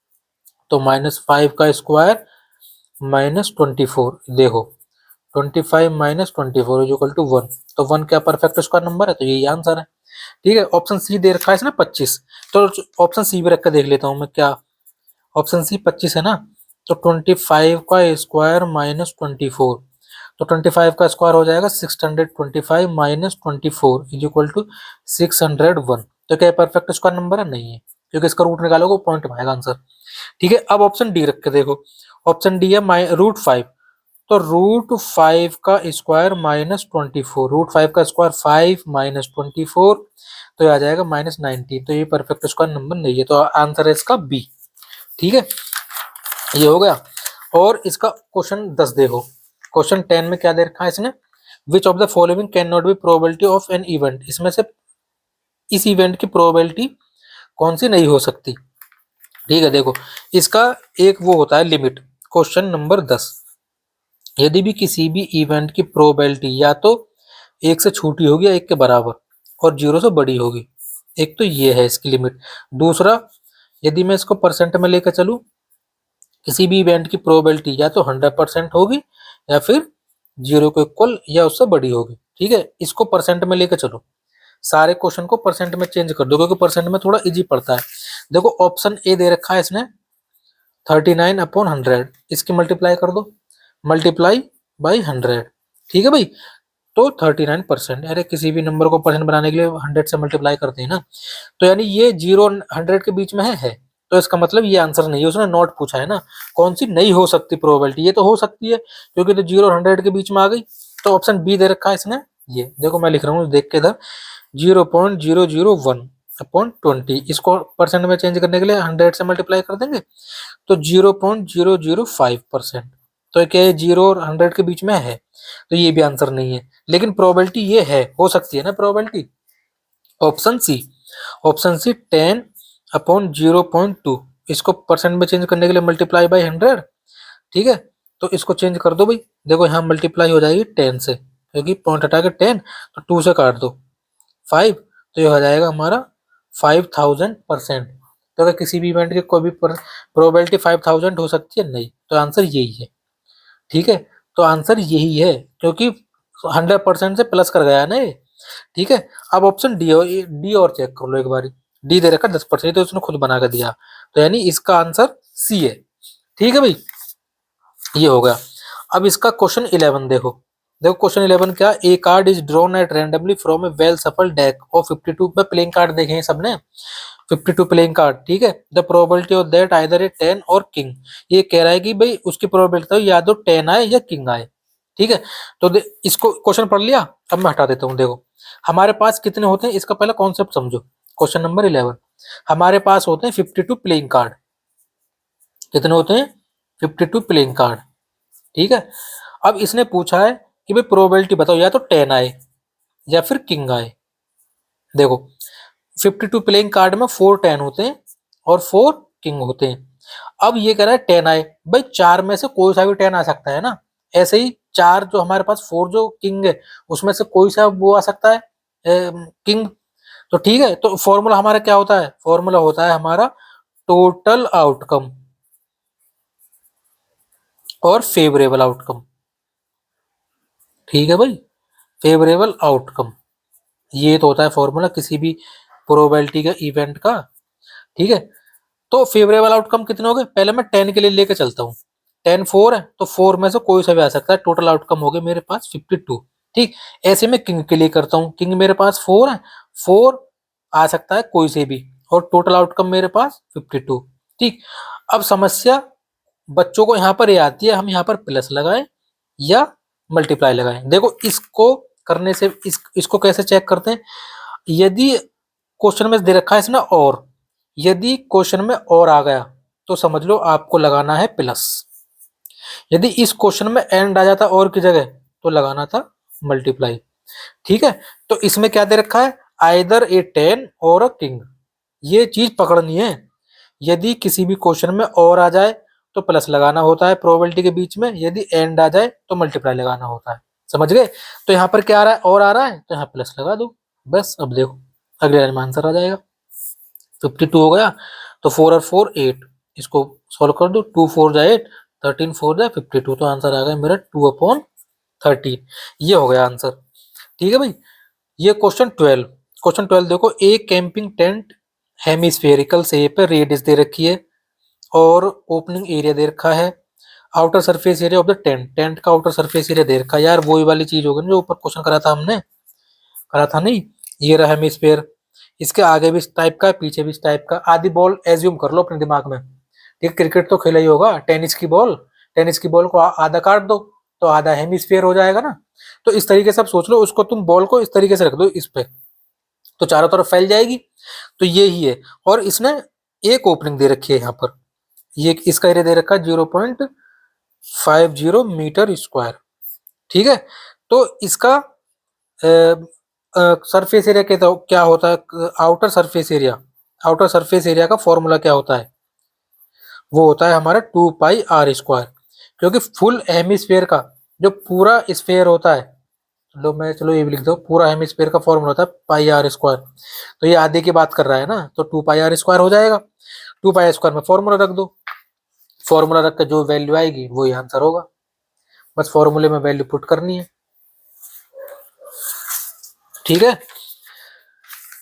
तो -5 का स्क्वायर -24, देखो 25 माइनस 24 इज इक्वल टू 1। तो 1 क्या परफेक्ट स्क्वायर नंबर है, तो यही आंसर है। ठीक है, ऑप्शन सी दे रखा है इसने 25। तो ऑप्शन सी भी रख कर देख लेता हूँ मैं, क्या ऑप्शन सी 25 है ना। तो 25 का स्क्वायर -24, तो 25 का स्क्वायर हो जाएगा 625 माइनस 24 इज इक्वल टू 601। तो क्या परफेक्ट स्क्वायर नंबर है, नहीं है, क्योंकि इसका रूट निकालोगे पॉइंट में आएगा आंसर। ठीक है, अब ऑप्शन डी रख के देखो, ऑप्शन डी है √5। तो √5 का स्क्वायर -24, √5 का स्क्वायर 5 माइनस 24, तो ये आ जाएगा -90। तो ये परफेक्ट स्क्वायर नंबर नहीं है, तो आंसर है इसका बी। ठीक है, ये हो गया। और इसका क्वेश्चन 10 देखो, क्वेश्चन 10 में क्या दे रखा है इसने, विच of the following can not be probability of an event, इसमें से इस इवेंट की प्रोबेबिलिटी कौन सी नहीं हो सकती। ठीक है, देखो इसका एक वो होता है लिमिट, क्वेश्चन नंबर 10, यदि भी किसी भी इवेंट की प्रोबेबिलिटी या तो 1 से छोटी होगी या 1 के बराबर और 0 से बड़ी होगी, एक तो ये है इसकी लिमिट। दूसरा, यदि मैं इसको परसेंट में लेकर चलूं, किसी भी इवेंट की प्रोबेबिलिटी या तो 100% होगी या फिर 0 के इक्वल या उससे बड़ी होगी। ठीक है, इसको परसेंट में लेकर चलो, सारे क्वेश्चन को परसेंट में चेंज कर दो, क्योंकि परसेंट में थोड़ा इजी पड़ता है। देखो ऑप्शन ए दे रखा है इसने 39/100, इसकी मल्टीप्लाई कर दो, मल्टीप्लाई बाई 100। ठीक है भाई, तो 39%, अरे किसी भी नंबर को परसेंट बनाने के लिए 100 से मल्टीप्लाई करते हैं ना। तो यानी ये 0 100 के बीच में है। तो इसका मतलब ये आंसर नहीं है, उसने नॉट पूछा है ना, कौन सी नहीं हो सकती प्रोबेबिलिटी, ये तो हो सकती है क्योंकि तो 0 और 100 के बीच में आ गई। तो ऑप्शन बी दे रखा है इसने, ये देखो मैं लिख रहा हूँ देख के इधर, 0.001/20, इसको परसेंट में चेंज करने के लिए 100 से मल्टीप्लाई कर देंगे तो 0.005%। तो क्या ये 0 और 100 के बीच में है, तो ये भी आंसर नहीं है। लेकिन प्रोबेबिलिटी ये है, हो सकती है ना probability, option C, option C 10/0.2, इसको परसेंट में चेंज करने के लिए मल्टीप्लाई बाई 100। ठीक है, तो इसको चेंज कर दो भाई, देखो यहाँ मल्टीप्लाई हो जाएगी 10 से, क्योंकि पॉइंट हटा के 10, तो 2 से काट दो 5, तो ये हो जाएगा हमारा 5000%। तो अगर किसी भी इवेंट की कोई भी प्रोबेबिलिटी 5000 हो सकती है, नहीं, तो आंसर यही है। ठीक है, तो आंसर यही है क्योंकि 100% से प्लस कर गया ना ये। ठीक है, अब ऑप्शन डी और चेक कर लो एक बारी, डी दे रखा 10%, तो उसने खुद बना कर दिया, तो यानी इसका आंसर सी है। ठीक है भाई, ये हो गया। अब इसका क्वेश्चन 11 देखो, देखो क्वेश्चन 11 क्या, a card is drawn at randomly from a well shuffled deck of 52 पे प्लेइंग कार्ड देखे हैं सबने, 52 प्लेइंग कार्ड। ठीक है, the probability of that either a 10 or king, ये कह रहा है कि भाई उसकी प्रोबेबिलिटी तो या तो 10 आए या किंग आए। ठीक है, तो इसको क्वेश्चन पढ़ लिया, अब मैं हटा देता हूँ। देखो हमारे पास कितने होते हैं, इसका पहला कॉन्सेप्ट समझो। क्वेश्चन नंबर 11, हमारे पास होते हैं 52 प्लेइंग कार्ड, कितने होते हैं, 52 प्लेइंग कार्ड। ठीक है, अब इसने पूछा है कि भाई प्रोबेबिलिटी बताओ या तो 10 आए या फिर किंग आए। देखो 52 प्लेइंग कार्ड में 4 10 होते हैं और 4 किंग होते हैं। अब ये कह रहा है 10 आए, भाई 4 में से कोई सा भी 10 आ सकता है ना। ऐसे ही 4 जो हमारे पास 4 जो किंग है उसमें से कोई सा वो आ सकता है किंग। तो ठीक है, तो फॉर्मूला हमारा क्या होता है, फॉर्मूला होता है हमारा टोटल आउटकम और फेवरेबल आउटकम। ठीक है भाई, फेवरेबल आउटकम ये तो होता है फॉर्मूला किसी भी प्रोबेबिलिटी का इवेंट का। ठीक है, तो फेवरेबल आउटकम कितने हो गए, पहले मैं 10 के लिए लेके चलता हूँ। 10 4 है तो 4 में से कोई सा भी आ सकता है, टोटल आउटकम हो गए मेरे पास 52। ठीक, ऐसे मैं किंग के लिए करता हूँ, किंग मेरे पास 4 है, 4 आ सकता है कोई से भी और टोटल आउटकम मेरे पास 52। ठीक, अब समस्या बच्चों को यहाँ पर ये आती है, हम यहाँ पर प्लस लगाएं या मल्टीप्लाई लगाएं। देखो इसको करने से इसको कैसे चेक करते हैं, यदि क्वेश्चन में दे रखा है इसने और, यदि क्वेश्चन में और आ गया तो समझ लो आपको लगाना है प्लस। यदि इस क्वेश्चन में एंड आ जाता और की जगह तो लगाना था मल्टीप्लाई। ठीक है, तो इसमें क्या दे रखा है, आइदर ए 10 और अ किंग, ये चीज पकड़नी है। यदि किसी भी क्वेश्चन में और आ जाए तो प्लस लगाना होता है प्रोबेबिलिटी के बीच में, यदि एंड आ जाए तो मल्टीप्लाई लगाना होता है। समझ गए, तो यहाँ पर क्या आ रहा है, और आ रहा है तो यहाँ प्लस लगा दो बस। अब देखो अगले लाइन में आंसर आ जाएगा। 52 हो गया तो 4 और 4 8, इसको सॉल्व कर दो, 2 4 जा 8, 13 4 जा 52, तो आंसर आ गया मेरा 2/13। ये हो गया आंसर। ठीक है भाई, ये क्वेश्चन 12 देखो, एक कैंपिंग टेंट हेमिस्फेरिकल शेप है, रेडियस दे रखी है और ओपनिंग एरिया दे रखा है। Outer surface area of the tent, tent का आउटर सरफेस एरिया दे रखा है। यार वही वाली चीज होगी ना जो ऊपर क्वेश्चन करा था हमने, करा था नहीं, ये रहा हेमिस्फेयर, इसके आगे भी इस टाइप का पीछे भी इस टाइप का। आधी बॉल एज्यूम कर लो अपने दिमाग में। ठीक, क्रिकेट तो खेला ही होगा, टेनिस की बॉल को आधा काट दो तो आधा हेमिस्फेयर हो जाएगा ना। तो इस तरीके से आप सोच लो, उसको तुम बॉल को इस तरीके से रख दो इस पे तो चारों तरफ फैल जाएगी। तो ये ही है, और इसने एक ओपनिंग दे रखी है यहाँ पर, ये इसका एरिया दे रखा है 0.50 मीटर स्क्वायर। ठीक है, तो इसका सरफेस एरिया क्या होता है, आउटर सरफेस एरिया का फॉर्मूला क्या होता है, वो होता है हमारा 2 पाई r स्क्वायर। क्योंकि फुल हेमिस्फेयर का जो पूरा स्फेयर होता है, चलो ये भी लिख दो, पूरा हेमिस्फेयर का फॉर्मूला होता है πr स्क्वायर। तो ये आधे की बात कर रहा है ना, तो 2 पाई r स्क्वायर हो जाएगा। 2 पाई स्क्वायर में फॉर्मूला रख दो, फॉर्मूला रख के जो वैल्यू आएगी वही आंसर होगा, बस फॉर्मूले में वैल्यू पुट करनी है। ठीक है,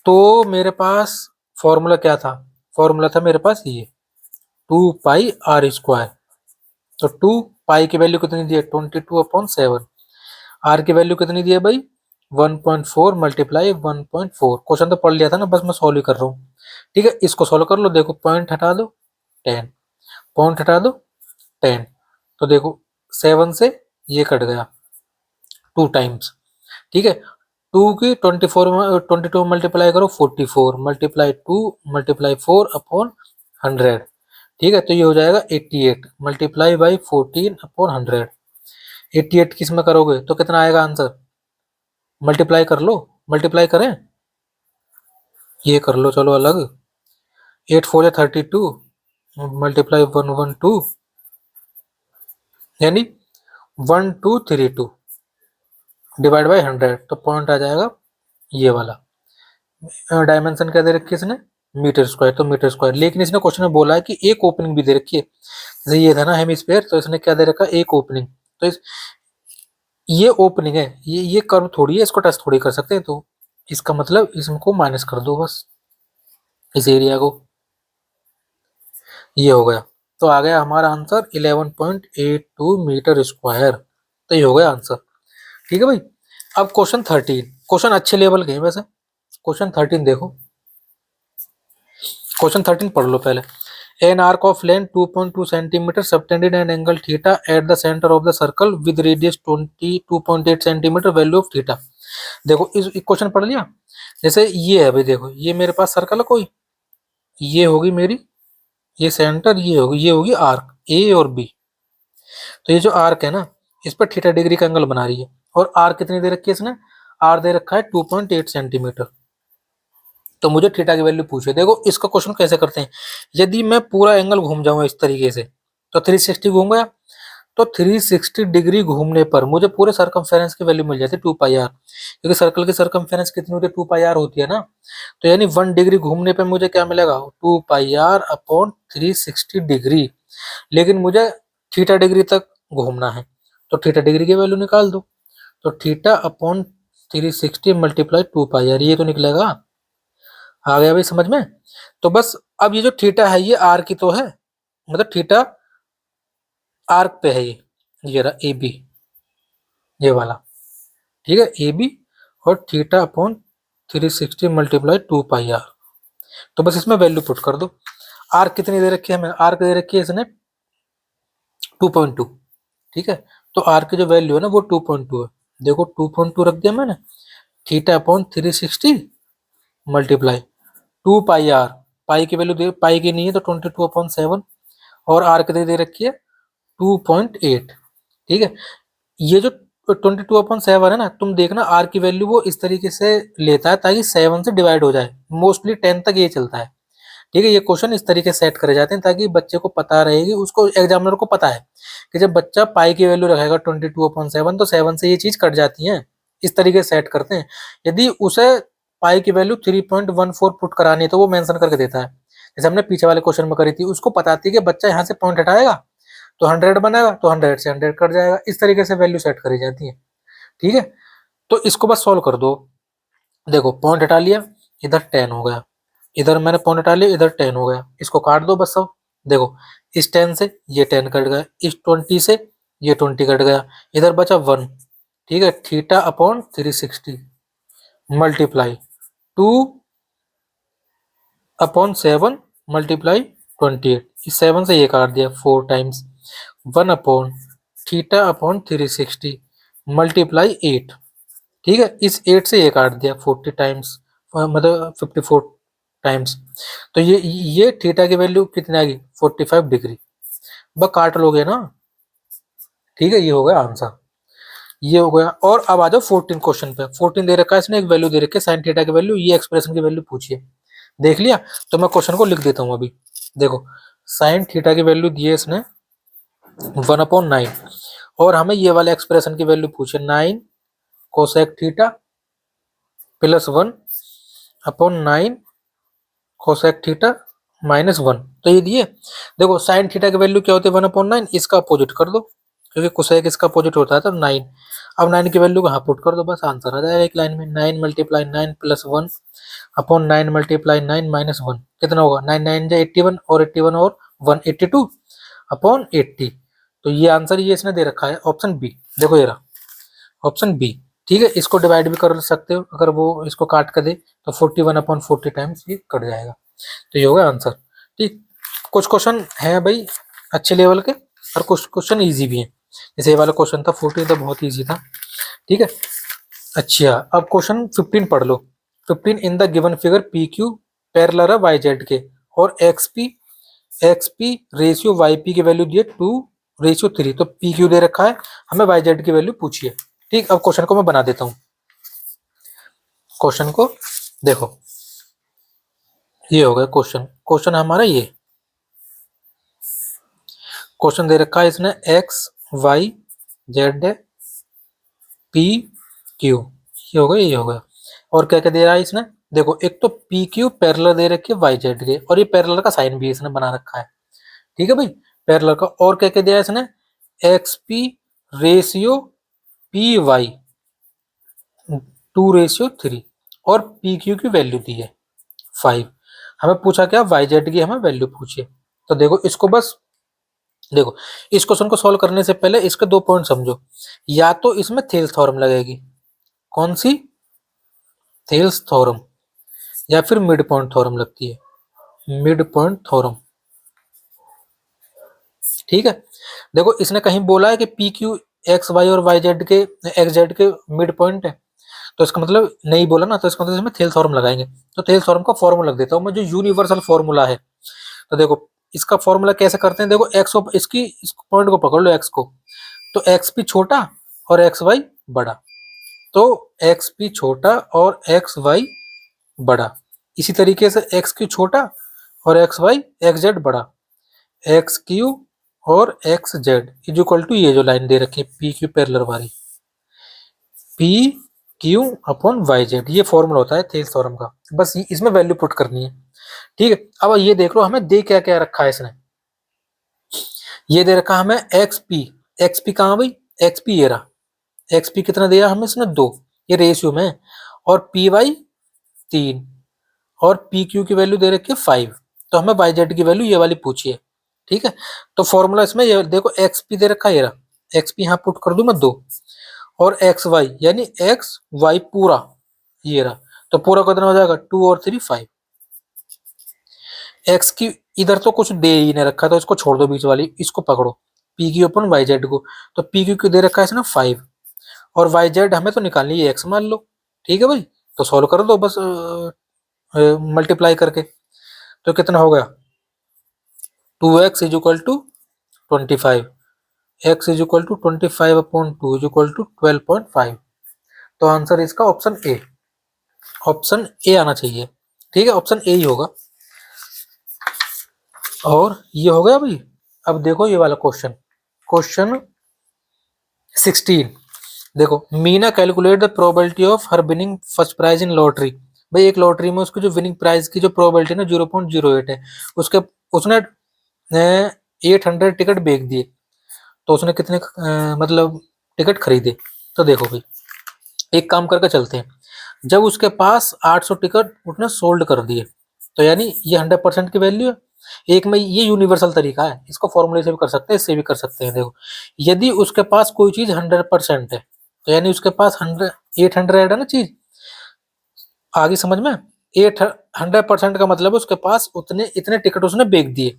तो मेरे पास फॉर्मूला क्या था, फॉर्मूला था मेरे पास ये 2 पाई r स्क्वायर। तो 2 पाई की वैल्यू कितनी दी है, 22/7। आर की वैल्यू कितनी दी है भाई, 1.4 मल्टीप्लाई 1.4। क्वेश्चन तो पढ़ लिया था ना, बस मैं सॉल्व ही कर रहा हूँ। ठीक है, इसको सॉल्व कर लो, देखो पॉइंट हटा दो 10, पॉइंट हटा दो 10, तो देखो 7 से ये कट गया 2 टाइम्स। ठीक है, 2 की 24 में 22 मल्टीप्लाई करो 44 मल्टीप्लाई 2 मल्टीप्लाई 4/100। ठीक है, तो ये हो जाएगा 88 मल्टीप्लाई बाई 14/100। 88 किस में करोगे तो कितना आएगा आंसर, मल्टीप्लाई कर लो, मल्टीप्लाई करें, ये कर लो चलो अलग, 8 4 32 मल्टीप्लाई 112 यानी 1232 डिवाइड बाई 100, तो पॉइंट आ जाएगा ये वाला। डायमेंशन क्या दे रखी है इसने, मीटर स्क्वायर, तो मीटर स्क्वायर। लेकिन इसने क्वेश्चन में बोला है कि एक ओपनिंग भी दे रखी है, जैसे ये था ना हेमिस्फीयर, तो इसने क्या दे रखा है, एक ओपनिंग। तो ये ओपनिंग है, ये कर्व थोड़ी है, इसको टच थोड़ी कर सकते हैं, तो इसका मतलब इसको माइनस कर दो बस, इस एरिया को। ये हो गया, तो आ गया हमारा आंसर 11.82 मीटर स्क्वायर। तो ये हो गया आंसर। ठीक है भाई, अब क्वेश्चन 13, क्वेश्चन अच्छे लेवल के हैं वैसे। क्वेश्चन 13 देखो, क्वेश्चन 13 पढ़ लो पहले। An arc of length 2.2 centimetre subtended an angle theta at the centre of the circle with radius 22.8 centimetre, value of theta. देखो इस क्वेश्चन पढ़ लिया। जैसे ये है भाई, देखो ये मेरे पास सर्कल है कोई, ये होगी मेरी ये सेंटर, ये होगी आर्क ए और बी। तो ये जो आर्क है ना, इस पर थीटा डिग्री का एंगल बना रही है, और आर कितनी दे रखी है इसने, आर दे रखा है 2.8 सेंटीमीटर। तो मुझे थीटा की वैल्यू पूछे। देखो इसका क्वेश्चन कैसे करते हैं, यदि मैं पूरा एंगल घूम जाऊं इस तरीके से तो 360 घूम गया, तो 360 डिग्री घूमने पर मुझे पूरे सर्कमफेरेंस की वैल्यू मिल जाती है 2 पाई आर, क्योंकि सर्कल की सर्कमफेरेंस कितनी होती है 2 पाई आर होती है ना। तो यानी 1 डिग्री घूमने पे मुझे क्या मिलेगा 2 पाई आर अपॉन 360 डिग्री। लेकिन मुझे थीटा डिग्री तक घूमना है, तो थीटा डिग्री की वैल्यू निकाल दो। तो theta upon 360 multiply 2 pi r, ये तो निकलेगा। आ गया भाई समझ में। तो बस अब ये जो थीटा है ये आर की तो है, मतलब थीटा आर्क पे है ये रहा ए बी, ये वाला। ठीक है ए बी, और theta upon 360 multiply 2 pi r. तो बस इसमें वैल्यू पुट कर दो। आर कितनी दे रखी है हमें, आर दे रखी है इसने 2.2। ठीक है, तो आर की जो वैल्यू है ना वो 2.2 है। देखो 2.2 रख दिया मैंने, theta upon 360 multiply 2 pi r. Pi की वैल्यू दे, पाई की नहीं है तो 22/7, और आर कितनी दे रखी है 2.8। ठीक है, ये जो 22/7 है ना, तुम देखना आर की वैल्यू वो इस तरीके से लेता है ताकि 7 से डिवाइड हो जाए। मोस्टली 10 तक ये चलता है। ठीक है, ये क्वेश्चन इस तरीके से सेट करे जाते हैं ताकि बच्चे को पता रहेगी, उसको एग्जामिनर को पता है कि जब बच्चा पाई की वैल्यू रखेगा 22/7 तो 7 से ये चीज कट जाती है। इस तरीके से सेट करते हैं। यदि उसे पाई की वैल्यू 3.14 पुट करानी है तो वो मेंशन करके देता है, जैसे हमने पीछे वाले क्वेश्चन में करी थी। उसको पता थी कि बच्चा यहाँ से पॉइंट हटाएगा तो 100 बनेगा, तो 100 से 100 कट जाएगा। इस तरीके से वैल्यू सेट करी जाती है। ठीक है, तो इसको बस सॉल्व कर दो। देखो पॉइंट हटा लिया, इधर 10 हो गया, इधर मैंने पॉइंट हटा लिया, इधर 10 हो गया। इसको काट दो बस सब। देखो इस 10 से ये 10 कट गया, इस 20 से ये 20 कट गया, इधर बचा 1। ठीक है, थीटा अपॉन 360 मल्टीप्लाई 2/7 मल्टीप्लाई 28। इस 7 से ये काट दिया 4 times 1 upon theta upon 360 multiply 8। ठीक है, इस 8 से ये काट दिया 40 टाइम्स, मतलब 54 टाइम्स। तो ये थीटा की वैल्यू कितनी आ गई 45 डिग्री। बस काट लोगे ना। ठीक है, ये हो गया आंसर, ये हो गया। और अब आ जाओ 14 क्वेश्चन पे। 14 दे रखा है इसने, एक वैल्यू दे रखी है साइन थीटा की वैल्यू, ये एक्सप्रेशन की वैल्यू पूछिए। देख लिया, तो मैं क्वेश्चन को लिख देता हूँ अभी। देखो साइन थीटा की वैल्यू दी है इसने 1/9, और हमें ये वाले एक्सप्रेशन की वैल्यू पूछे 9 cosec theta plus 1/9 cosec theta -1। तो ये दिए। देखो साइन थीटा की वैल्यू क्या होती है 1/9, इसका अपोजिट कर दो, क्योंकि कोसेक इसका अपोजिट होता है तो 9। अब 9 की वैल्यू कहाँ पुट कर दो, बस आंसर आ जाएगा एक लाइन में। 9 मल्टीप्लाई 9 प्लस 1 अपॉन 9 मल्टीप्लाई 9 -1 कितना होगा 9 9 जा 81, और 81 और 1 82 अपॉन 80। तो ये आंसर ये इसने दे रखा है ऑप्शन बी। देखो ये रहा ऑप्शन बी। ठीक है, इसको डिवाइड भी कर सकते हो, अगर वो इसको काट कर दे तो 41/40 टाइम्स ये कट जाएगा। तो ये होगा आंसर। ठीक, कुछ क्वेश्चन है भाई अच्छे लेवल के, और कुछ क्वेश्चन इजी भी हैं। जैसे ये वाला क्वेश्चन था 14 तो बहुत इजी था। ठीक है, अच्छा अब क्वेश्चन 15 पढ़ लो। 15 in the given figure P Q parallel है वाई जेड के, और X P ratio Y P की वैल्यू दी है 2:3। तो पी क्यू दे रखा है, हमें वाई जेड की वैल्यू पूछिए। ठीक, अब क्वेश्चन को मैं बना देता हूँ। क्वेश्चन को देखो, ये हो गया क्वेश्चन। क्वेश्चन हमारा ये क्वेश्चन दे रखा है इसने X Y Z P Q, ये हो गया ये हो गया। और क्या क्या दे रहा है इसने, देखो एक तो पी क्यू पैरेलल दे रखी है वाई जेड के, और ये पैरेलल का साइन भी इसने बना रखा है। ठीक है भाई, पैरेलल का। और क्या क्या दिया है इसने, X P ratio P Y 2:3, और पी क्यू की वैल्यू दी है 5। हमें पूछा क्या वाई जेड की हमें वैल्यू पूछिए। तो देखो इसको बस देखो, इस क्वेश्चन को सॉल्व करने से पहले इसके दो पॉइंट समझो। या तो इसमें थेल्स थ्योरम लगेगी, कौन सी, थेल्स थ्योरम, या फिर मिड पॉइंट थ्योरम लगती है, मिड पॉइंट थ्योरम। ठीक है, देखो इसने कहीं बोला है कि पी क्यू एक्स वाई और वाई जेड के एक्स जेड के मिड पॉइंट है, तो इसका मतलब नहीं बोला ना, तो इसका मतलब इसमें थेल्स थ्योरम लगाएंगे। तो थेल्स थ्योरम का फॉर्मूला लग देता हूँ मैं, जो यूनिवर्सल फॉर्मूला है। तो देखो इसका फॉर्मूला कैसे करते हैं, देखो एक्स इसकी इस पॉइंट को पकड़ लो एक्स को, तो एक्स भी छोटा और एक्स वाई बड़ा। तो एक्स पी छोटा और एक्स वाई बड़ा। इसी तरीके से एक्स क्यू छोटा और एक्स वाई एक्स जेड बड़ा, एक्स क्यू और X Z is equal to ये जो लाइन दे रखी है पी क्यू पैरेलल वाली, P Q upon Y Z, ये फॉर्मूला होता है थेल्स थ्योरम का। बस इसमें वैल्यू पुट करनी है, ठीक है। अब ये देख लो हमें दे क्या क्या रखा है इसने, ये दे रखा हमें एक्स पी कहाँ भाई, एक्स पी ये रहा, एक्स पी कितना दिया हमें इसने 2, ये रेशियो में, और पी वाई 3 और पी क्यू की वैल्यू दे रखी है 5। तो हमें वाई जेड की वैल्यू ये वाली पूछी है, ठीक है। तो फॉर्मूला इसमें ये देखो, एक्स पी दे रखा है ये रहा, एक्स पी यहाँ पुट कर दूं मैं 2, और एक्स वाई यानी एक्स वाई पूरा ये रहा, तो पूरा कितना हो जाएगा 2 और 3 5। एक्स की इधर तो कुछ दे ही नहीं रखा, तो इसको छोड़ दो, बीच वाली इसको पकड़ो, पी क्यू अपन वाई जेड को। तो पी क्यू दे रखा है इसने 5 और वाई जेड हमें तो निकालनी है एक्स मान लो, ठीक है भाई। तो सॉल्व कर दो बस मल्टीप्लाई करके, तो कितना हो गया 2x is equal to 25, x is equal to 25 upon 2 is equal to 12.5। तो आंसर इसका ऑप्शन ए, ऑप्शन ए आना चाहिए, ठीक है, ऑप्शन ए ही होगा। और ये हो गया भाई। अब देखो ये वाला क्वेश्चन, क्वेश्चन 16 देखो, Meena calculate the probability of her winning first prize in lottery. भाई एक लॉटरी में उसकी जो विनिंग प्राइज की जो प्रोबेबिलिटी ना 0.08 है, उसके उसने 800 टिकट बेच दिए, तो उसने कितने मतलब टिकट खरीदे। तो देखो भाई एक काम करके चलते हैं, जब उसके पास 800 टिकट उसने सोल्ड कर दिए, तो यानी ये 100% की वैल्यू है। एक में ये यूनिवर्सल तरीका है, इसको फॉर्मूले से भी कर सकते हैं, इससे भी कर सकते हैं। देखो यदि उसके पास कोई चीज 100% है, तो यानी उसके पास 800 है ना चीज, आगे समझ में, 100% का मतलब उसके पास उतने इतने टिकट उसने बेच दिए,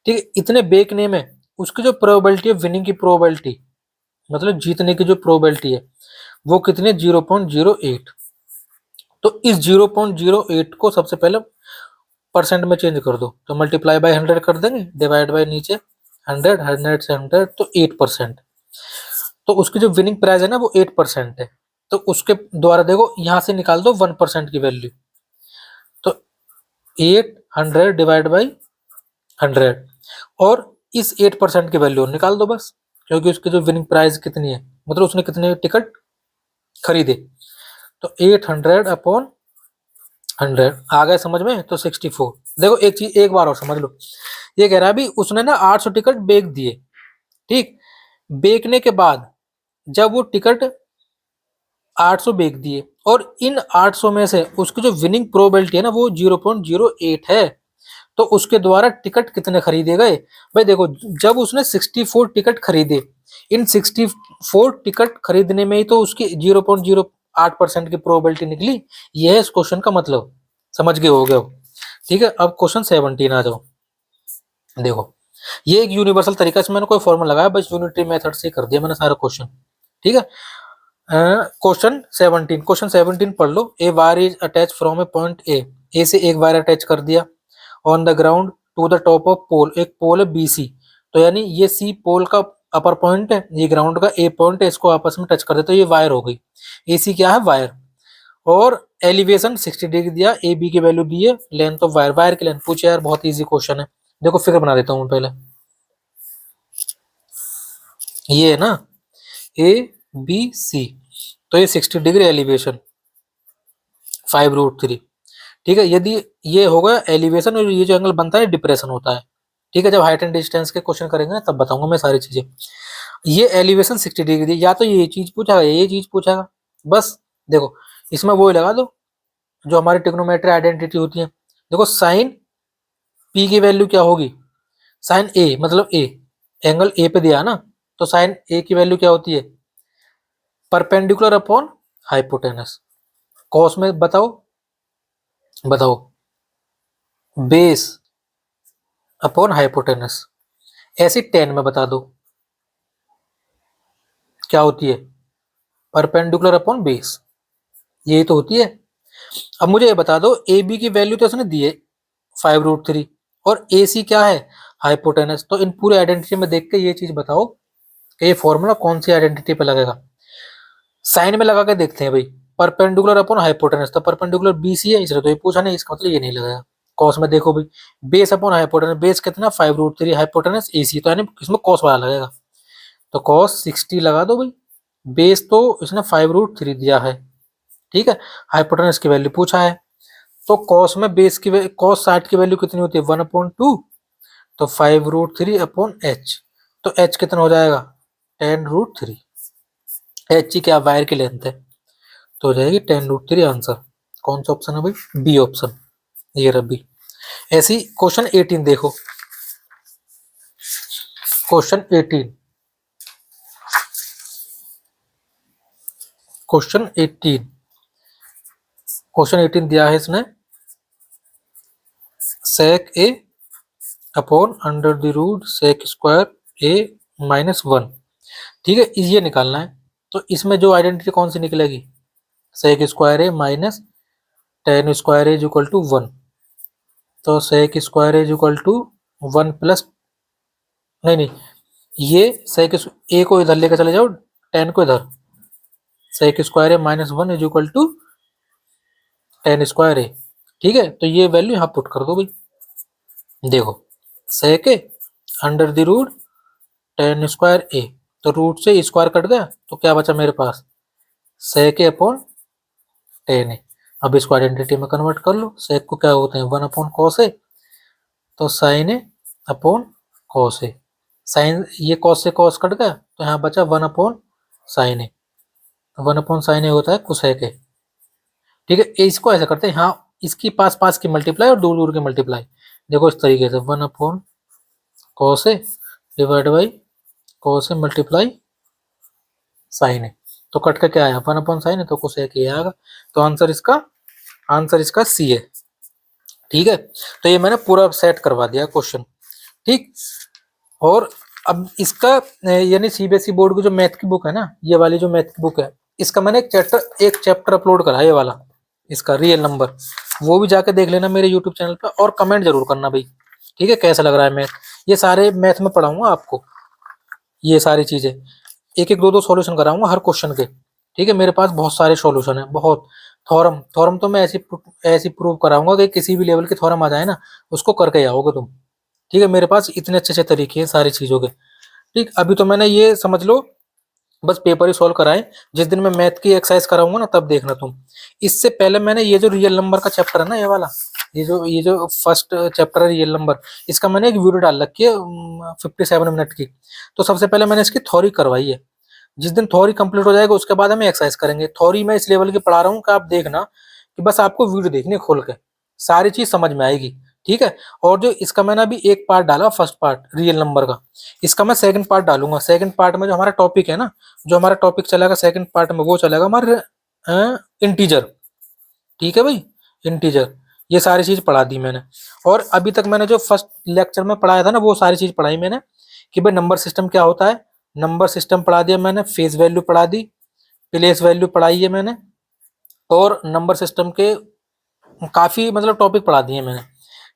ठीक है। इतने बेचने में उसकी जो प्रोबेबिलिटी है विनिंग की प्रोबेबिलिटी, मतलब जीतने की जो प्रोबेबिलिटी है वो कितनी है 0.08। तो इस 0.08 को सबसे पहले परसेंट में चेंज कर दो, तो मल्टीप्लाई बाय 100 कर देंगे, डिवाइड बाय नीचे 100, 100 से 100 तो 8%। तो उसकी जो विनिंग प्राइस है ना वो 8% है, तो उसके द्वारा देखो यहाँ से निकाल दो 1% की वैल्यू, तो 800 डिवाइड बाई 100 और इस 8% की वैल्यू निकाल दो बस, क्योंकि उसकी जो विनिंग प्राइस कितनी है, मतलब उसने कितने टिकट खरीदे। तो 800 अपॉन 100 आ गए समझ में, तो 64। देखो एक चीज एक बार और समझ लो, ये कह रहा है भी उसने ना 800 टिकट बेच दिए, ठीक। बेचने के बाद जब वो टिकट 800 बेच दिए और इन 800 में से उसकी जो विनिंग प्रोबेबिलिटी है ना वो 0.08 है, तो उसके द्वारा टिकट कितने खरीदे गए। भाई देखो जब उसने 64 टिकट खरीदे, इन 64 टिकट खरीदने में ही तो उसकी 0.08% की प्रोबेबिलिटी निकली। यह है इस क्वेश्चन का मतलब, समझ गए हो गए हो, ठीक है। अब क्वेश्चन 17 आ जाओ। देखो ये एक यूनिवर्सल तरीका से मैंने कोई फॉर्मूला लगाया, बस यूनिटरी मेथड से कर दिया मैंने सारा क्वेश्चन, ठीक है। क्वेश्चन 17 पढ़ लो। A wire is attach from a point a से एक वायर अटैच कर दिया on the ground to the top of pole, एक पोल है बी सी, तो यानी ये सी पोल का अपर पॉइंट है, ये ग्राउंड का ए पॉइंट है, इसको आपस में टच कर दे तो ये वायर हो गई, ए सी क्या है वायर। और एलिवेशन 60 डिग्री दिया, ए बी की वैल्यू दी है, लेंथ ऑफ वायर, वायर की लेंथ पूछे यार, बहुत इजी क्वेश्चन है। देखो फिगर बना देता हूँ पहले, ये है ना ए बी सी, तो ये 60 डिग्री एलिवेशन 5√3, ठीक है। यदि ये होगा एलिवेशन और ये जो एंगल बनता है डिप्रेशन होता है, ठीक है। जब हाइट एंड डिस्टेंस के क्वेश्चन करेंगे ना तब बताऊंगा मैं सारी चीजें। ये एलिवेशन 60 डिग्री, या तो ये चीज पूछा ये चीज पूछा, बस देखो इसमें वो ही लगा दो जो हमारी ट्रिग्नोमेट्री आइडेंटिटी होती है। देखो साइन पी की वैल्यू क्या होगी, साइन ए मतलब ए, एंगल ए पे दिया ना, तो साइन ए की वैल्यू क्या होती है परपेंडिकुलर अपॉन हाइपोटेनस। कॉस में बताओ बताओ बेस अपॉन हाइपोटेनस, ऐसे 10 में बता दो क्या होती है परपेंडिकुलर अपॉन बेस, यही तो होती है। अब मुझे ये बता दो ए बी की वैल्यू तो इसने दी है 5√3 और ए सी क्या है हाइपोटेनस, तो इन पूरे आइडेंटिटी में देख के ये चीज बताओ कि ये फॉर्मूला कौन सी आइडेंटिटी पे लगेगा। साइन में लगा के देखते हैं भाई, परपेंडिकुलर अपॉन हाइपोटेनस, तो परपेंडिकुलर बीसी है, इसलिए तो ये पूछा नहीं, इसका मतलब ये नहीं लगाया। कॉस में देखो भाई, बेस अपॉन हाइपोटेनस, बेस कितना 5√3, हाइपोटेनस एसी, तो यानी इसमें कॉस वाला लगेगा, तो कॉस 60 लगा दो भाई। बेस तो इसने 5√3 दिया है, ठीक है, हाइपोटेनस की वैल्यू पूछा है, तो कॉस में बेस की कॉस 60 की वैल्यू कितनी होती है 1/2, तो 5√3/h, तो h कितना हो जाएगा 10√3, h की क्या वायर की लेंथ है, तो हो जाएगी 10√3 आंसर। कौन सा ऑप्शन है भाई, बी ऑप्शन, ये रहा बी। ऐसी क्वेश्चन 18 देखो, क्वेश्चन 18, क्वेश्चन 18, क्वेश्चन 18 दिया है इसने, sec a upon under the root sec square a -1, ठीक है, ये निकालना है। तो इसमें जो आइडेंटिटी कौन सी निकलेगी, sec square A minus tan square A equal to 1, तो sec square A equal to 1 plus, नहीं नहीं, ये सेक ए को इधर लेकर चले जाओ, टेन को इधर, sec square a -1 is equal to tan square a, ठीक है, तो ये वैल्यू यहाँ पुट कर दो भाई। देखो sec a under the root tan square a, तो रूट से स्क्वायर कट गया, तो क्या बचा मेरे पास सेक ए अपॉन टेन ए। अब इसको आइडेंटिटी में कन्वर्ट कर लो, सेक को क्या होते हैं 1/cos ए, तो sign A upon cos A, sign ये कॉस से कॉस कट गया, तो यहाँ बचा 1/sin ए, तो 1/sin ए होता है कोसेक ए, ठीक है। इसको ऐसा करते हैं, हाँ इसकी पास पास की मल्टीप्लाई और दूर दूर की मल्टीप्लाई, देखो इस तरीके से 1/cos a divide by cos a multiply sine a, तो कट का क्या आया 1/sin ए, तो कोसेक ए आएगा, तो आंसर इसका सी है, ठीक है। तो ये मैंने पूरा सेट करवा दिया क्वेश्चन, ठीक। और अब इसका यानी सीबीएसई बोर्ड की जो मैथ की बुक है ना, ये वाली जो मैथ की बुक है, इसका मैंने एक चैप्टर अपलोड करा है, ये वाला इसका रियल नंबर, वो भी जाके देख लेना मेरे यूट्यूब चैनल पे, और कमेंट जरूर करना भाई, ठीक है, कैसा लग रहा है मैथ। ये सारे मैथ में पढ़ाऊंगा आपको, ये सारी चीजें एक एक दो दो सॉल्यूशन कराऊंगा हर क्वेश्चन के, ठीक है। मेरे पास बहुत सारे सॉल्यूशन है, बहुत। थॉरम थॉरम तो मैं ऐसी प्रूव कराऊंगा कि किसी भी लेवल की थॉरम आ जाए ना, उसको करके ही आओगे तुम, ठीक है। मेरे पास इतने अच्छे अच्छे तरीके हैं सारी चीजों के, ठीक। अभी तो मैंने ये समझ लो बस पेपर ही सॉल्व कराए, जिस दिन मैं मैथ की एक्सरसाइज कराऊंगा ना तब देखना तुम। इससे पहले मैंने ये जो रियल नंबर का चैप्टर है ना, ये वाला, ये जो फर्स्ट चैप्टर है रियल नंबर, इसका मैंने एक वीडियो डाल रखी है 57 मिनट की। तो सबसे पहले मैंने इसकी थ्योरी करवाई है, जिस दिन थ्योरी कंप्लीट हो जाएगा उसके बाद हमें एक्सरसाइज करेंगे। थ्योरी मैं इस लेवल की पढ़ा रहा हूँ कि आप देखना कि बस आपको वीडियो देखनी है खोल के, सारी चीज समझ में आएगी, ठीक है। और जो इसका मैंने अभी एक पार्ट डाला फर्स्ट पार्ट रियल नंबर का, इसका मैं सेकंड पार्ट डालूंगा। सेकंड पार्ट में जो हमारा टॉपिक है ना, जो हमारा टॉपिक चलेगा सेकंड पार्ट में, वो चलेगा हमारे इंटीजर, ठीक है भाई, इंटीजर। ये सारी चीज पढ़ा दी मैंने। और अभी तक मैंने जो फर्स्ट लेक्चर में पढ़ाया था ना, वो सारी चीज पढ़ाई मैंने कि भाई नंबर सिस्टम क्या होता है, नंबर सिस्टम पढ़ा दिया मैंने, फेस वैल्यू पढ़ा दी, प्लेस वैल्यू पढ़ाई है मैंने, और नंबर सिस्टम के काफी मतलब टॉपिक पढ़ा दिए मैंने,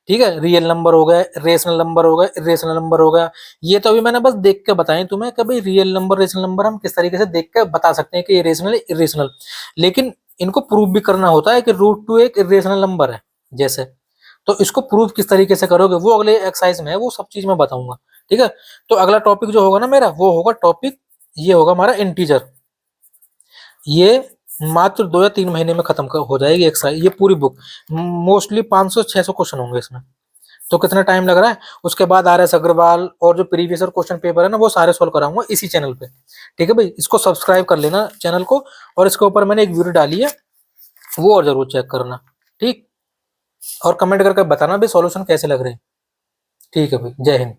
ठीक है। रियल नंबर हो गए, रेशनल नंबर हो गए, इरेशनल नंबर हो गया। ये तो अभी मैंने बस देख के बताए तुम्हें कि भाई रियल नंबर रेशनल नंबर हम किस तरीके से देख के बता सकते हैं कि ये रेशनल है इरेशनल, लेकिन इनको प्रूव भी करना होता है कि √2 एक इरेशनल नंबर है जैसे। तो इसको प्रूव किस तरीके से करोगे वो अगले एक्सरसाइज में है, वो सब चीज मैं बताऊंगा, ठीक है। तो अगला टॉपिक जो होगा ना मेरा, वो होगा टॉपिक, ये होगा हमारा इंटीजर। ये मात्र 2 या 3 महीने में खत्म हो जाएगी एक्सरसाइज, ये पूरी बुक। मोस्टली 500-600 क्वेश्चन होंगे इसमें, तो कितना टाइम लग रहा है। उसके बाद RS अग्रवाल और जो प्रीवियस क्वेश्चन पेपर है ना, वो सारे सोल्व कराऊंगा इसी चैनल पे, ठीक है भाई। इसको सब्सक्राइब कर लेना चैनल को, और इसके ऊपर मैंने एक वीडियो डाली है, वो और जरूर चेक करना, ठीक। और कमेंट करके बताना भी सॉल्यूशन कैसे लग रहे हैं, ठीक है भाई। जय हिंद।